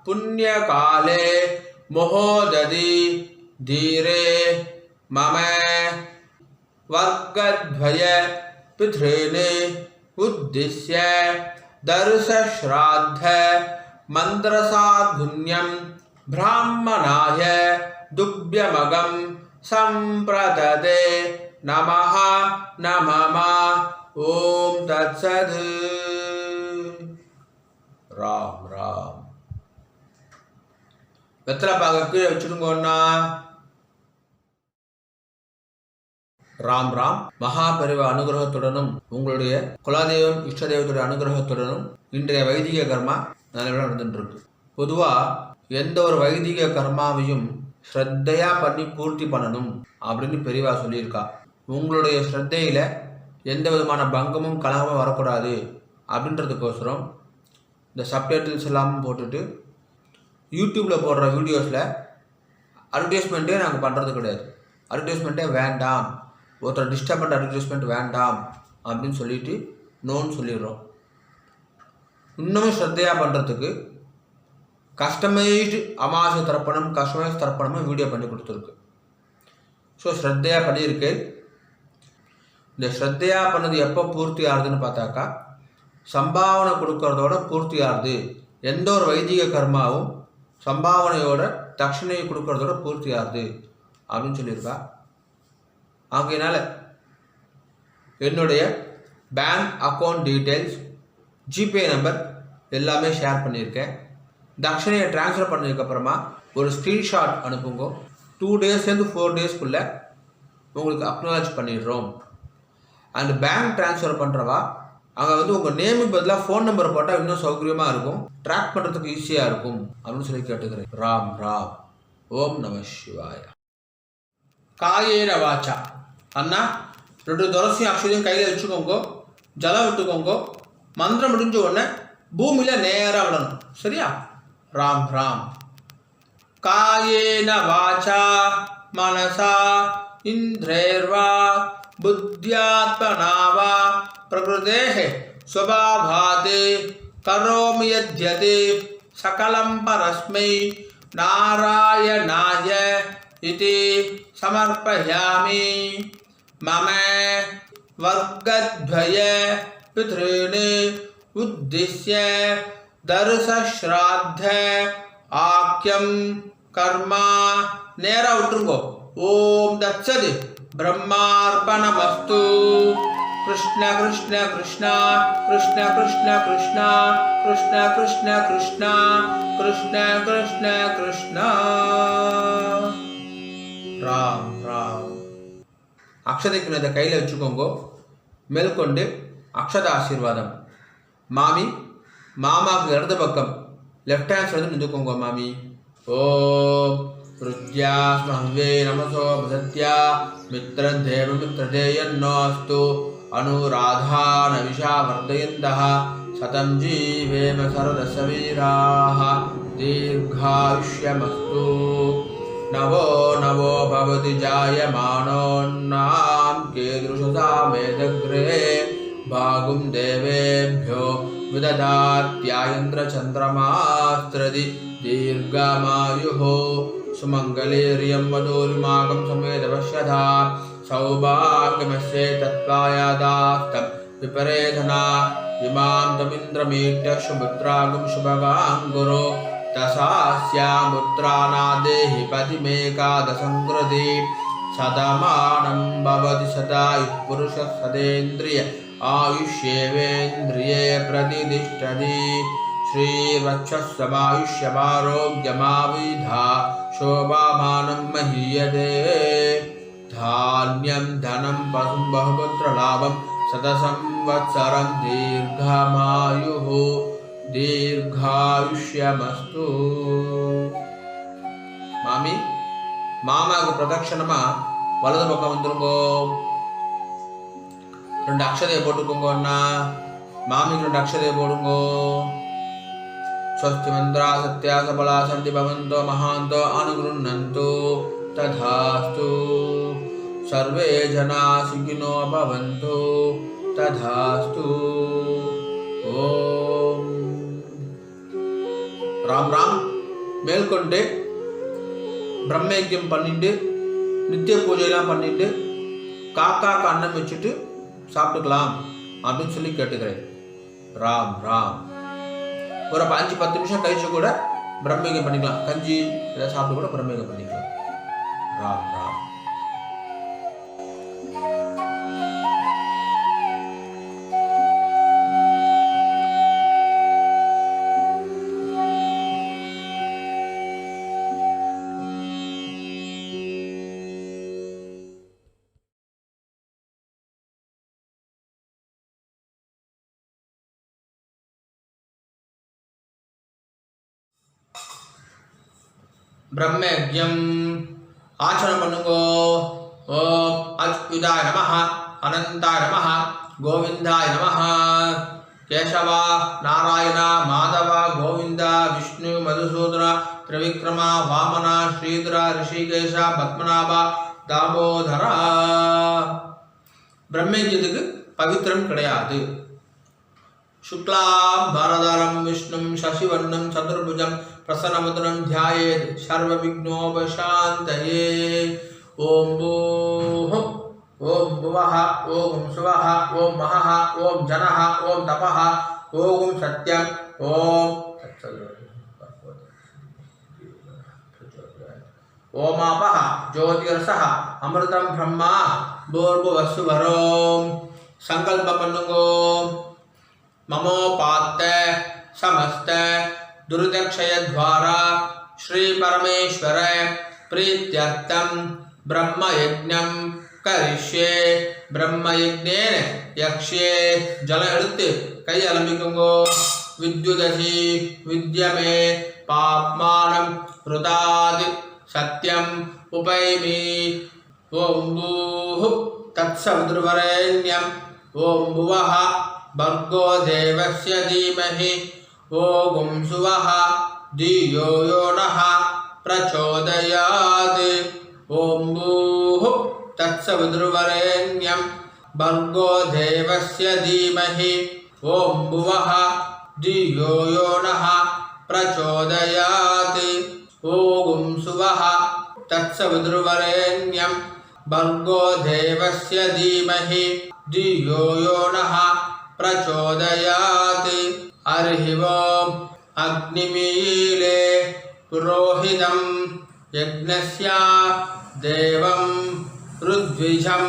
புண்ணியகாலே மோததி தீரே மம வர்க்கத்வய பித்ருனே உத்திஸ்ய தர்சஸ்ராத்த மந்திரசாத்குண்யம் பிராமணாய துப்யமகம் சம்பிரததே நமஹ நமம. ஓம் தத்சத். ராம் ராம். வெத்தலை பாக்க கீழே வச்சுடுங்கண்ணா. ராம் ராம். மகாபெரிவ அனுகிரகத்துடனும் உங்களுடைய குலதெய்வம் இஷ்ட தெய்வத்துடைய அனுகிரகத்துடனும் இன்றைய வைதிக கர்மா நல்ல நடந்துட்டு இருக்கு. பொதுவாக எந்த ஒரு வைதிக கர்மாவையும் ஸ்ரத்தையா பண்ணி பூர்த்தி பண்ணணும் அப்படின்னு பெரியவா சொல்லியிருக்கா. உங்களுடைய ஸ்ரத்தையில எந்த விதமான பங்கமும் கலகமும் வரக்கூடாது அப்படின்றதுக்கோசரம் இந்த சப்டைட்டில்ஸ் எல்லாம் போட்டுட்டு யூடியூப்பில் போடுற வீடியோஸில் அட்வர்டைஸ்மெண்ட்டே நாங்கள் பண்ணுறது கிடையாது. அட்வர்டைஸ்மெண்ட்டே வேண்டாம், ஒருத்தர் டிஸ்டர்பண்ட் அட்வர்டைஸ்மெண்ட் வேண்டாம் அப்படின்னு சொல்லிட்டு நோன்னு சொல்லிடுறோம். இன்னமும் ஸ்ரத்தையாக பண்ணுறதுக்கு கஸ்டமைஸ்டு அமாவாசை தர்ப்பணம் கஸ்டமைஸ் தர்ப்பணமும் வீடியோ பண்ணி கொடுத்துருக்கு. ஸோ ஸ்ரத்தையாக பண்ணியிருக்கேன். இந்த ஸ்ரத்தையாக பண்ணது எப்போ பூர்த்தி ஆகுதுன்னு பார்த்தாக்கா சம்பாவனை கொடுக்கறதோட பூர்த்தி ஆகுது. எந்த ஒரு வைதிக கர்மாவும் சம்பாவனையோட தட்சிணையை கொடுக்கறதோட பூர்த்தி ஆகுது அப்படின்னு சொல்லியிருக்கா. ஆகையினால என்னுடைய bank account details, GPay number எல்லாமே ஷேர் பண்ணியிருக்கேன். தட்சிணையை ட்ரான்ஸ்ஃபர் பண்ணதுக்கப்புறமா ஒரு ஸ்க்ரீன்ஷாட் அனுப்புங்க. 2 டேஸ்லேருந்து 4 டேஸ்க்குள்ளே உங்களுக்கு அக்னாலஜ் பண்ணிடுறோம். அண்ட் பேங்க் ட்ரான்ஸ்ஃபர் பண்ணுறவா அங்கே உங்கள் நேமுக்கு பதிலாக ஃபோன் நம்பரை போட்டால் இன்னும் சௌகரியமாக இருக்கும், ட்ராக் பண்ணுறதுக்கு ஈஸியாக இருக்கும் அப்படின்னு சொல்லி கேட்டுக்கிறேன். ராம் ராம். ஓம் நம சிவாய. காயேன வாச்சா. அண்ணா 2 துளசியும் அக்ஷதையும் கையில் வச்சுக்கோங்க. ஜலம் விட்டுக்கோங்க. மந்திரம் முடிஞ்ச உடனே பூமியில் நேராக விடணும். சரியா? ராம் ராம். காயேன வாச்சா மனசா இந்திரேர்வா புத்தியாத்மனா வா பிரகிருதேஹ ஸ்வபாவாத் கரோமி யத்யத் சகலம் பரஸ்மை நாராயணாய இதி சமர்ப்பயாமி. மம வர்க்கத்வய பித்ருன் உத்திஸ்ய தர்சஸ்ராத்த ஆக்யம் கர்மா. நேரா விட்டுருங்கோ. ஓம் தத்சத். பிரம்மார்ப்பணமஸ்து. கிருஷ்ண கிருஷ்ண கிருஷ்ணா கிருஷ்ண கிருஷ்ண கிருஷ்ணா கிருஷ்ண கிருஷ்ண கிருஷ்ணா கிருஷ்ண கிருஷ்ண கிருஷ்ணா. ராம் ராம். அக்ஷதைக்கு இதை கையில் வச்சுக்கோங்க. மேற்கொண்டு அக்ஷத ஆசீர்வாதம். மாமி மாமாவுக்கு இடது பக்கம் லெஃப்ட் ஹேண்ட் சைடு நின்றுக்கோங்க. மாமி ஓம் ருத்யாஸ்மஹ்வே நமசோ பிரசத்யா மித்ரதேவ மித்ரதேயன்னோஸ்து அனுராதான விஷா வர்தயந்தः சதம் ஜீவேம சர்வதசவீராः தீர்காயுஷ்யமஸ்து. நவோ நவோ பவதி ஜாயமானோன்னாம் கீதృశசா மேதக்ரே பாகும் தேவேभ्यो விததாத்யாயந்திர சந்திரமாஸ்திரதி தீர்காமாயுः சுமங்கலேரியம் வதூரிமாகம் சமேதவஷ்யதா சௌபாகியமஸ்யே தத்வாயாதாஸ்தம் விபரேதனா இமாம் தமிந்திரமீட்ய சுபுத்ராகும் சுபகாங்குரு தசாஸ்யாமுத்ராநாதேஹி பதிமேகாதசங்கிருதி சதமானம் பவதி சதாயுः புருஷः சதேந்திரிய ஆயுஷ்யேவேந்திரியே பிரதிதிஷ்டதி. ஸ்ரீவத்சமாயுஷ்யமாரோக்யமாவிதா சோபாமானம் மஹீயதே. தானியம் தனம் பசும் பகுபுத்திர லாபம் శతసంవత్సరం దీర్ఘమాయుః దీర్ఘాయుష్యమస్తు. மாமி மாமாவுக்கு பிரதட்சணமா வலது பக்கம் வந்துருங்கோ. 2 அக்ஷதையை போட்டுக்கோங்க அண்ணா. மாமிக்கு 2 அக்ஷதையை போடுங்கோ. ஸ்வஸ்தி மந்திரா சத்யா சபலா சந்தி பவந்தோ மகாந்தோ அனுகிருண்ணந்தோ ததாஸ்து. சர்வே ஜனா சுகினோ பவந்தோ ததாஸ்து. ஓம் ராம் ராம். மேற்கொண்டு பிரம்மயஜ்யம் பண்ணிட்டு நித்திய பூஜையெல்லாம் பண்ணிட்டு காக்காக்கு அன்னம் வச்சுட்டு சாப்பிட்டுக்கலாம் அப்படின்னு சொல்லி கேட்டுக்கிறேன். ராம் ராம். ஒரு 5-10 நிமிஷம் கழிச்சு கூட பிரம்மயஜ்யம் பண்ணிக்கலாம். கஞ்சி இதை சாப்பிட்டு கூட பிரம்மயஜ்யம் பண்ணிக்கலாம். ராம் ராம். பிரம்மயஜ்யம் ஆச்சரணம் பண்ணுங்கோ. ஓம் அச்சுதாய நமஹ, அனந்தாய நமஹ, கோவிந்தாய நமஹ. கேசவா, நாராயண, மாதவ, கோவிந்த, விஷ்ணு, மதுசூதன, திரிவிக்ரம, வாமன, ஸ்ரீதர, ரிஷிகேஷ, பத்மநாப, தாமோதரா. பிரம்மயஜ்யத்துக்கு பவித்திரம் கிடையாது. சுக்லாம் பரதரம் விஷ்ணும் சசிவர்ணம் சதுர்புஜம் பிரசன்னமுதனம் தியாயேத் சர்வ விக்னோபசாந்தயே. ஓம் பூஹும் ஓம் புவஹ ஓம் சுவஹ ஓம் மஹஹ ஓம் ஜனஹ ஓம் தபஹ ஓம் சத்யம் ஓம் ஓமாபஹ ஜோதிர்சஹ அமிர்தம் பிரம்மா பூர்புவஸ்சுவரோம். சங்கல்பம் பண்ணுங்கோ. ममोपात्त समस्त दुर्दक्षय द्वारा श्री परमेश्वर प्रीत्यर्थम ब्रह्मयज्ञं करिष्ये. ब्रह्मयज्ञेन यक्ष्ये. जल எடுத்து கை அலம்பிக்குங்கோ. विद्युदसि विद्यमे पाप्मानं ऋतादि सत्यम उपैमि. ओम भूः तत्सवितुर्वरेण्यं. ओम भुवः भर्गो देवस्य धीमहि. ओम सुवः धियो यो नः प्रचोदयात्. ओम भूः तत्सवितुर्वरेण्यं भर्गो देवस्य धीमहि. ओम भुवः धियो यो नः प्रचोदयात्. ओम सुवः तत्सवितुर्वरेण्यं भर्गो देवस्य धीमहि धियो यो नः प्रचोदयात्. हरिः ओम्. अग्निमीले पुरोहितं यज्ञस्य देवं ऋद्विजं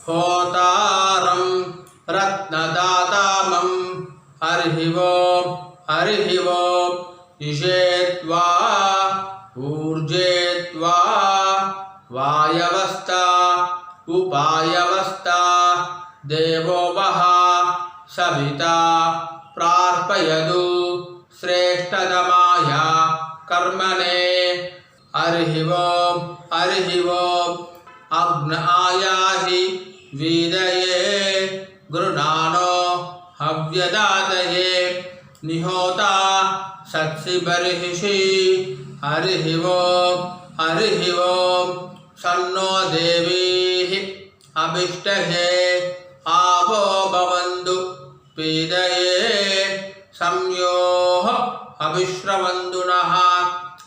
होतारं रत्नदातामं. हरिः ओम्. हरिः ओम्. इषेत्वा ऊर्जेत्वा वायवस्था उपायवस्था देवो वः सविता प्रार्पयतु श्रेष्ठतमाय कर्मणे. हरिः ओम्. हरिः ओम्. अग्नायाहि वीदये गृणानो हव्यदातये निहोता सत्सि बर्हिषि. हरिः ओम्. हरिः ओम्. सन्नो देवीः अभिष्टहे आवो भवन्तु पीदये संयोः अभिश्रवन्तु नः.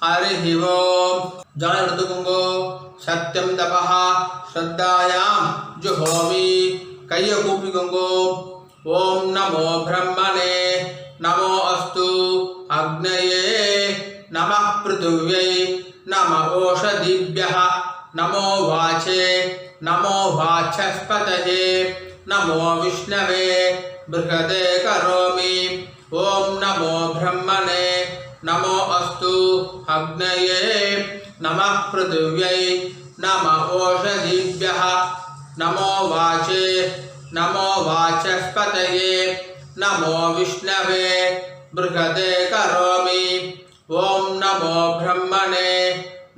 हरिः ओम्. जल எடுத்துக்கோங்கோ. சத்யம் தபஹ ஸ்ரத்தாயாம் ஜுஹோமி. கையை கூப்பிக்கோங்கோ. ஓம் நமோ பிரம்மணே நமோ அஸ்து அக்னயே நமः பிருதிவ்யை நம ஓஷதிभ्यः नमो वाचे नमो वाचस्पतये नमो विष्णवे बृहदे करोमि. ओम नमो ब्रह्मणे नमो अस्तु अग्नये नमः पृथिव्यै नम ओषधीभ्यः नमो वाचे नमो वाचस्पतये नमो विष्णवे बृहदे करोमि ॐ नमो ब्रह्मणे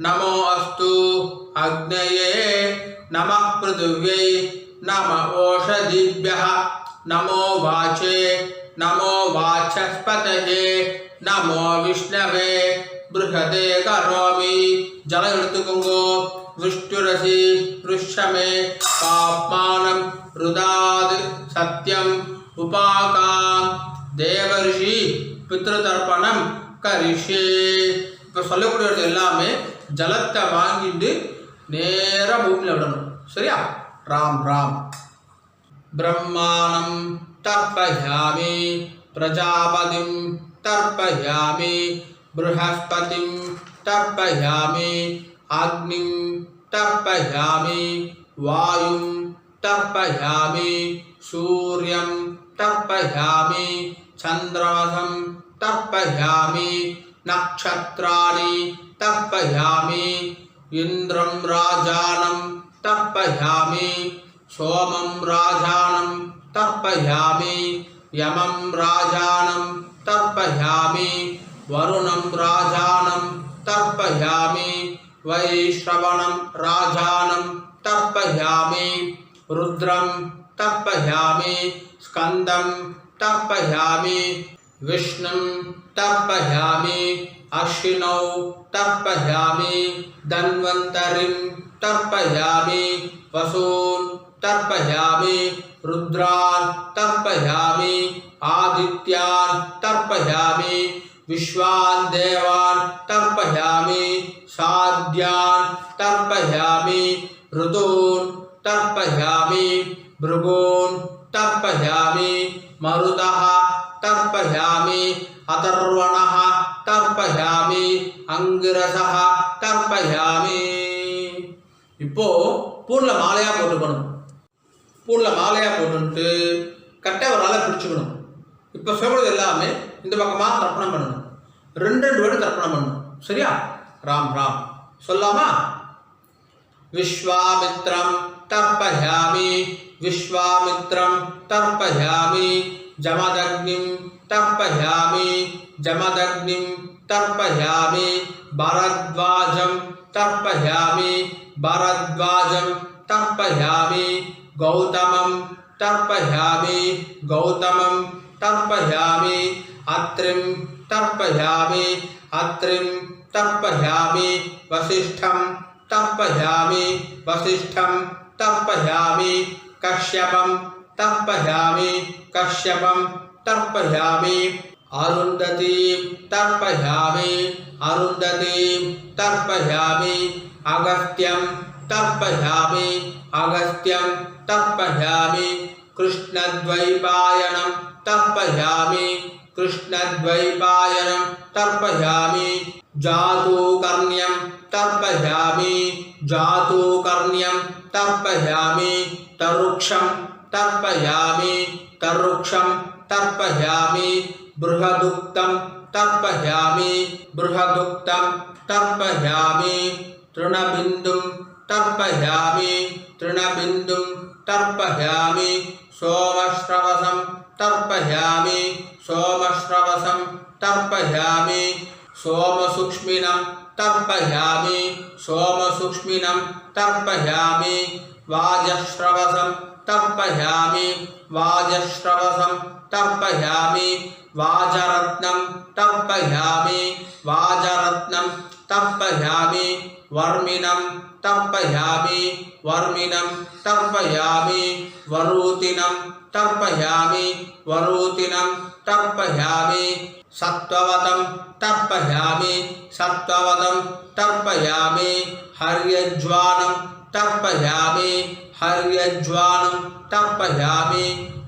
नमो अस्तु अग्नये नमः पृथिव्यै नमः ओषधीभ्यः नमो वाचे नमो वाचस्पतये नमो विष्णवे बृहदे करोमि जल எடுத்துக்கோங்கோ विष्णुरसि पृष्ठमे पाप्मानं रुदाद सत्यम उपाकाम देवर्षि पितृतर्पणம் கரிஷே. இப்போ சொல்லக்கூடியது எல்லாமே ஜலத்தை வாங்கிட்டு நேராக பூமியில் விடணும். சரியா? ராம் ராம். ब्रह्माणं तर्पयामि प्रजापतिं तर्पयामि बृहस्पतिं तर्पयामि अग्निं तर्पयामि वायुं तर्पयामि सूर्यं तर्पयामि चन्द्रमसं तर्पयामि नक्षत्राणि तर्पयामि इन्द्रं राजानं तर्पयामि सोमं राजानं तर्पयामि यमं राजानं तर्पयामि वरुणं राजानं तर्पयामि वैश्रवणं राजानं तर्पयामि रुद्रं तर्पयामि स्कन्दं तर्पयामि विष्णुं तर्पयामि अश्विनौ तर्पयामि धन्वन्तरिं तर्पयामि वसून् तर्पयामि रुद्रान् तर्पयामि आदित्यान् तर्पयामि विश्वान् देवान् तर्पयामि साध्यान् तर्पयामि ऋतून् तर्पयामि भृगून् तर्पयामि मरुतः तर्पयामि अथर्वणः तर्पयामि अंगिरसः तर्पयामि. இப்போ பூனில் மாலையாக போட்டுக்கணும். பூனில் மாலையாக போட்டுட்டு கட்டை ஒரு நாளாக பிடிச்சிக்கணும். இப்போ சொல்கிறது எல்லாமே இந்த பக்கமாக தர்ப்பணம் பண்ணணும். ரெண்டு வாட்டி தர்ப்பணம் பண்ணணும். சரியா? ராம் ராம் சொல்லாமா? விஸ்வாமித்ரம் தர்ப்பயாமி விஸ்வாமித்ரம் தர்ப்பயாமி ஜமதக்னிம் தர்ப்பயாமி ஜமதக்னிம் தர்ப்பயாமி பரத்வாஜம் தர்ப்பயாமி भरद्वाजं तर्पयामि गौतमं तर्पयामि गौतमं तर्पयामि अत्रिं तर्पयामि अत्रिं तर्पयामि वसिष्ठं तर्पयामि वसिष्ठं तर्पयामि कश्यपं तर्पयामि कश्यपं तर्पयामि अरुन्धतीं तर्पयामि अरुन्धतीं तर्पयामि अगस्त्यं तर्पयामि अगस्त्यं तर्पयामि कृष्णद्वैपायनं तर्पयामि कृष्णद्वैपायनं तर्पयामि जातूकर्ण्यं तर्पयामि जातूकर्ण्यं तर्पयामि तरुक्षं तर्पयामि तरुक्षं तर्पयामि बृहदुक्तं तर्पयामि बृहदुक्तं तर्पयामि तृणबिन्दुं तर्पयामि तृणबिन्दुं तर्पयामि सोमश्रवसं तर्पयामि सोमश्रवसं तर्पयामि सोमसूक्ष्मिनं तर्पयामि सोमसूक्ष्मिनं तर्पयामि वाजश्रवसं तर्पयामि वाजश्रवसं तर्पयामि वाजरत्नं तर्पयामि वाजरत्नं तर्पयामि वर्मिनं तर्पयामि वर्मिनं तर्पयामि वरूतिनं तर्पयामि वरूतिनं तर्पयामि सत्त्ववतं तर्पयामि सत्त्ववतं तर्पयामि हर्यज्वानं तर्पयामि हर्यज्वानं तर्पयामि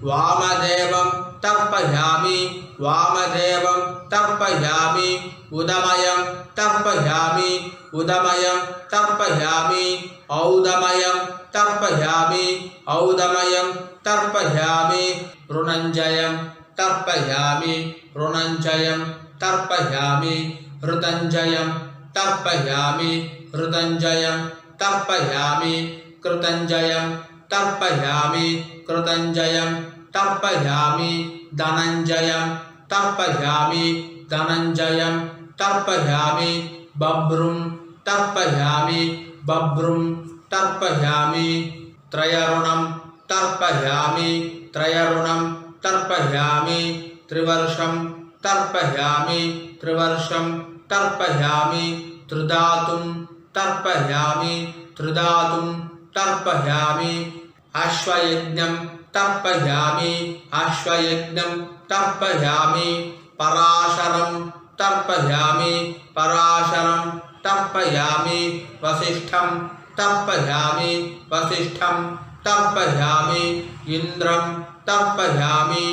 वामदेवं तर्पयामि वामदेवं तर्पयामि उदमयं तर्पयामि उदमयं तर्पयामि औदमयं तर्पयामि औदमयं तर्पयामि ऋणञ्जयं तर्पयामि ऋणञ्जयं तर्पयामि ऋतञ्जयं तर्पयामि ऋतञ्जयं तर्पयामि कृतञ्जयं तर्पयामि कृतञ्जयं तर्पयामि धनञ्जयं तर्पयामि धनञ्जयं तर्पयामि बभ्रुं तर्पयामि बभ्रुं तर्पयामि त्रयरुणं तर्पयामि त्रयरुणं तर्पयामि त्रिवर्षं तर्पयामि त्रिवर्षं तर्पयामि त्रिधातुं तर्पयामि त्रिधातुं तर्पयामि अश्वयज्ञं तर्पयामि अश्वयज्ञं तर्पयामि पराशरं तर्पयामि पराशरं तर्पयामि वसिष्ठं तर्पयामि वसिष्ठं तर्पयामि इन्द्रं तर्पयामि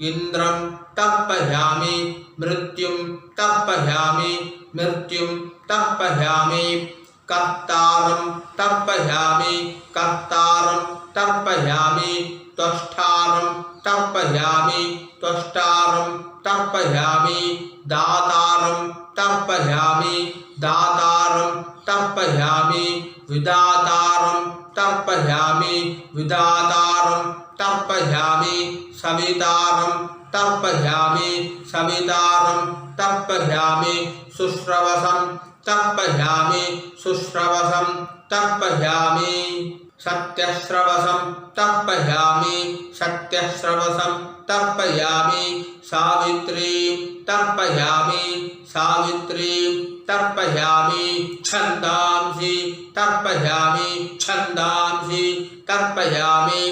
इन्द्रं तर्पयामि मृत्युं तर्पयामि मृत्युं तर्पयामि कर्तारं तर्पयामि कर्तारं तर्पयामि त्वष्टारं तर्पयामि त्वष्टारं तर्पयामि दातारं तर्पयामि दातारं तर्पयामि विधातारं तर्पयामि विधातारं तर्पयामि सवितारं तर्पयामि सवितारं तर्पयामि शुश्रवसं तर्पयामि शुश्रवसं तर्पयामि सत्यश्रवसं तर्पयामि सत्यश्रवसं तर्पयामि सावित्रीं तर्पयामि सावित्रीं तर्पयामि छन्दांसि तर्पयामि छन्दांसि तर्पयामि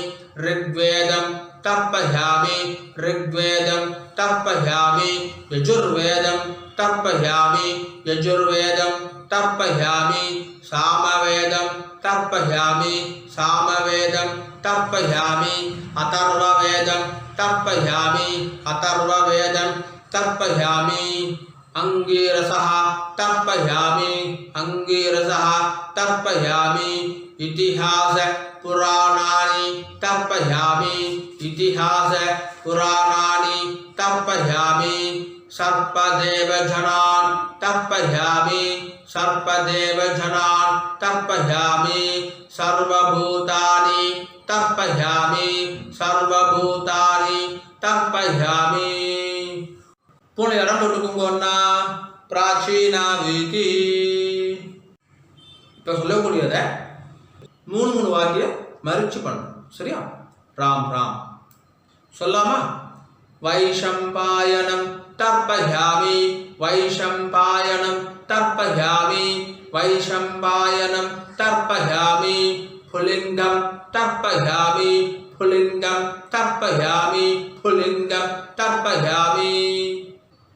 ऋग्वेदं तर्पयामि ऋग्वेदं तर्पयामि यजुर्वेदं तर्पयामि यजुर्वेदं तर्पयामि सामवेदं तर्पयामि सामवेदं तर्पयामि अथर्ववेदं तर्पयामि अथर्ववेदं तर्पयामि अंगीरसः तर्पयामि अंगीरसः तर्पयामि इतिहास पुराणानि तर्पयामि इतिहास पुराणानि तर्पयामि सर्पदेवजनान् तर्पयामि सर्पदेवजनान् तर्पयामि सर्वभूतानि तर्पयामि सर्वभूतानि तर्पयामि பூனை இடம் போட்டுக்கோங்கன்னா பிராச்சீனா வீதி. இப்போ சொல்லக்கூடியதை மூணு வாக்கியம் மறிச்சு பண்ணணும். சரியா? ராம் ராம் சொல்லாமா? வைஷம்பாயனம் தர்ப்பயாமி வைஷம்பாயனம் தர்ப்பயாமி வைஷம்பாயனம் தர்ப்பயாமி புலிங்கம் தர்ப்பயாமி புலிங்கம் தர்ப்பயாமி புலிங்கம் தர்ப்பயாமி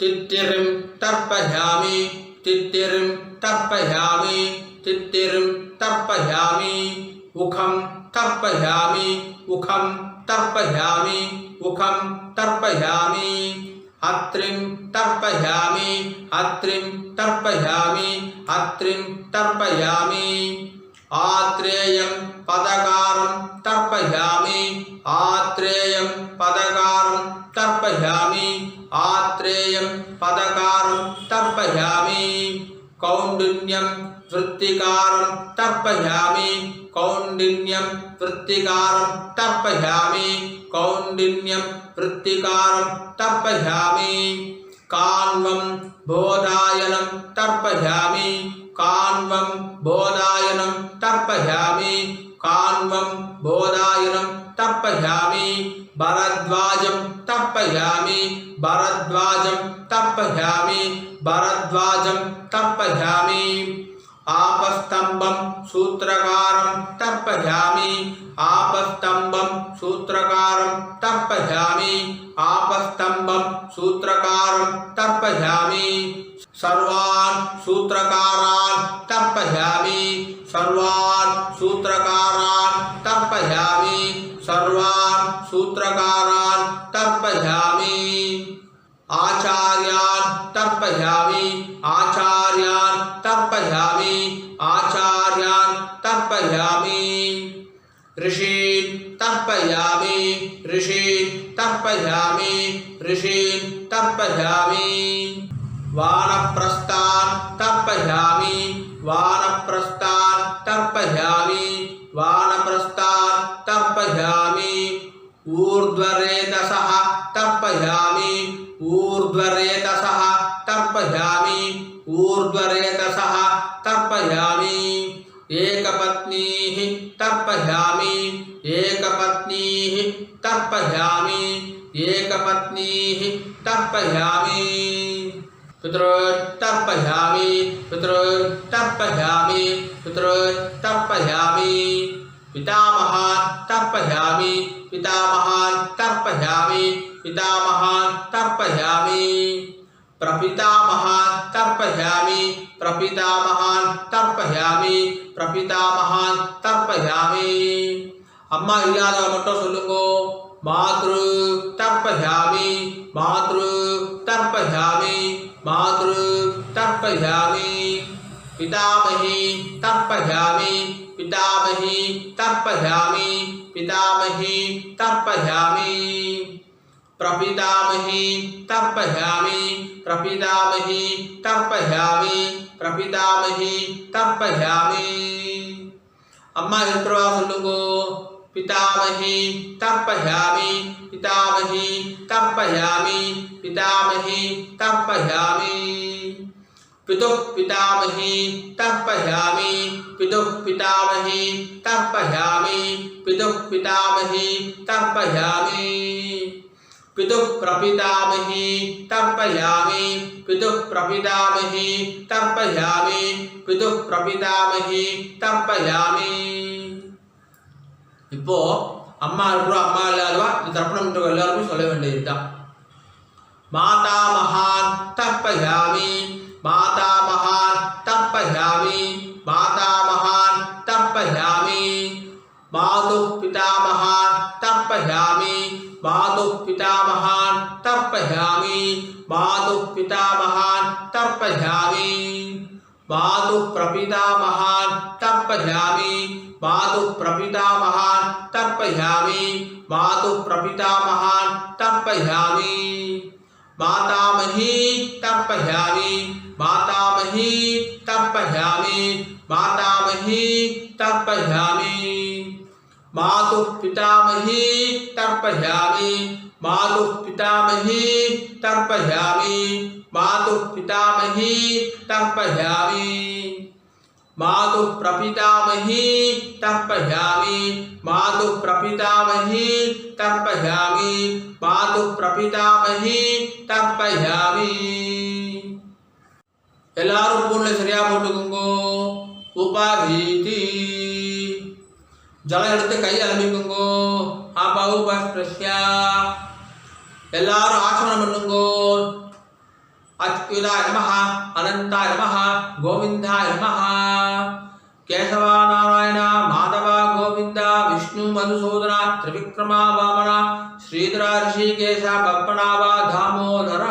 तित्तिरिं तर्पयामि तित्तिरिं तर्पयामि तित्तिरिं तर्पयामि उखं तर्पयामि उखं तर्पयामि उखं तर्पयामि अत्रिं तर्पयामि अत्रिं तर्पयामि अत्रिं तर्पयामि आत्रेयं पदकारं तर्पयामि आत्रेयं पदकारं तर्पयामि आत्रेयं पदकारं तर्पयामि कौण्डिन्यं वृत्तिकारं तर्पयामि कौण्डिन्यं वृत्तिकारं तर्पयामि कौण्डिन्यं वृत्तिकारं तर्पयामि कान्वं बोधायनं तर्पयामि कान्वं बोधायनं तर्पयामि कान्वं बोधायनं तर्पयामि भरद्वाजं तर्पयामि भरद्वाजं तर्पयामि भरद्वाजं तर्पयामि आपस्तम्भं सूत्रकारं तर्पयामि आपस्तम्भं सूत्रकारं तर्पयामि आपस्तम्भं सूत्रकारं तर्पयामि सर्वान् सूत्रकारान् तर्पयामि सर्वान् सूत्रकारान् तर्पयामि सर्वान् सूत्रकारान् तर्पयामि आचार्यान् तर्पयामि आचार्यान् तर्पयामि आचार्यान् तर्पयामि ऋषीन् तर्पयामि ऋषीन् तर्पयामि ऋषीन् तर्पयामि वानप्रस्थान् तर्पयामि वानप्रस्थान् तर्पयामि वानप्रस्थान् तर्पयामि ऊर्ध्वरेतसः तर्पयामि ऊर्ध्वरेतसः तर्पयामि ऊर्ध्वरेतसः तर्पयामि एकपत्नीः तर्पयामि एकपत्नीः तर्पयामि एकपत्नीः तर्पयामि पितृतर्पयामि पितृतर्पयामि पितृतर्पयामि पितामहान् तर्पयामि पितामहान् तर्पयामि पितामहान् तर्पयामि प्रपितामहान् तर्पयामि प्रपितामहान् तर्पयामि प्रपितामहान् तर्पयामि अम्मा इल्लादव मट्टुम सोल्लुंगो मातृ तर्पयामि मातृ तर्पयामि मातृ तर्पयामि पितामही तर्पयामि पितामही तर्पयामि पितामही तर्पयामि प्रपितामही तर्पयामि प्रपितामही तर्पयामि प्रपितामही तर्पयामि अम्मा इल्लादव सोल्लुंगो पितामही तर्पयामि पितामही तर्पयामि पितामही तर्पयामि पितुः पितामही तर्पयामि पितुः पितामही तर्पयामि पितुः पितामही तर्पयामि पितुः प्रपितामही तर्पयामि पितुः प्रपितामही तर्पयामि पितुः प्रपितामही तर्पयामि இப்போ அம்மா இருக்கிறோம் அம்மா இல்லாதவா இந்த தர்ப்பணம் எல்லாருமே சொல்ல வேண்டியதுதான் மாதாமகான் தர்ப்பயாமி மாதாமகான் தர்ப்பயாமி மாதாமகான் தர்ப்பயாமி மாது பிதாமகான் தர்ப்பயாமி மாது பிதாமகான் தர்ப்பயாமி மாது பிதாமகான் தர்ப்பயாமி मातु प्रपितामहान् तर्पयामि मातु प्रपितामहान् तर्पयामि मातु प्रपितामहान् तर्पयामि मातामही तर्पयामि मातामही तर्पयामि मातामही तर्पयामि मातु पितामही तर्पयामि मातु पितामही तर्पयामि मातु पितामही तर्पयामि मातु प्रपितामही तर्पयामि मातु प्रपितामही तर्पयामि मातु प्रपितामही तर्पयामि எல்லாரும் பூனை சரியா போட்டுக்குங்கோ உபாதீதி ஜலம் எடுத்து கை அலம்பிக்குங்கோ ஆபா உபஸ்பிரஸ்யா எல்லாரும் ஆசமனம் பண்ணுங்கோ अच्युताय नमः अनंताय नमः गोविंदाय नमः केशव नारायण माधव गोविंद विष्णु मधुसूदन त्रिविक्रमा वामन श्रीधर ऋषिकेश पद्मनाभ दामोदर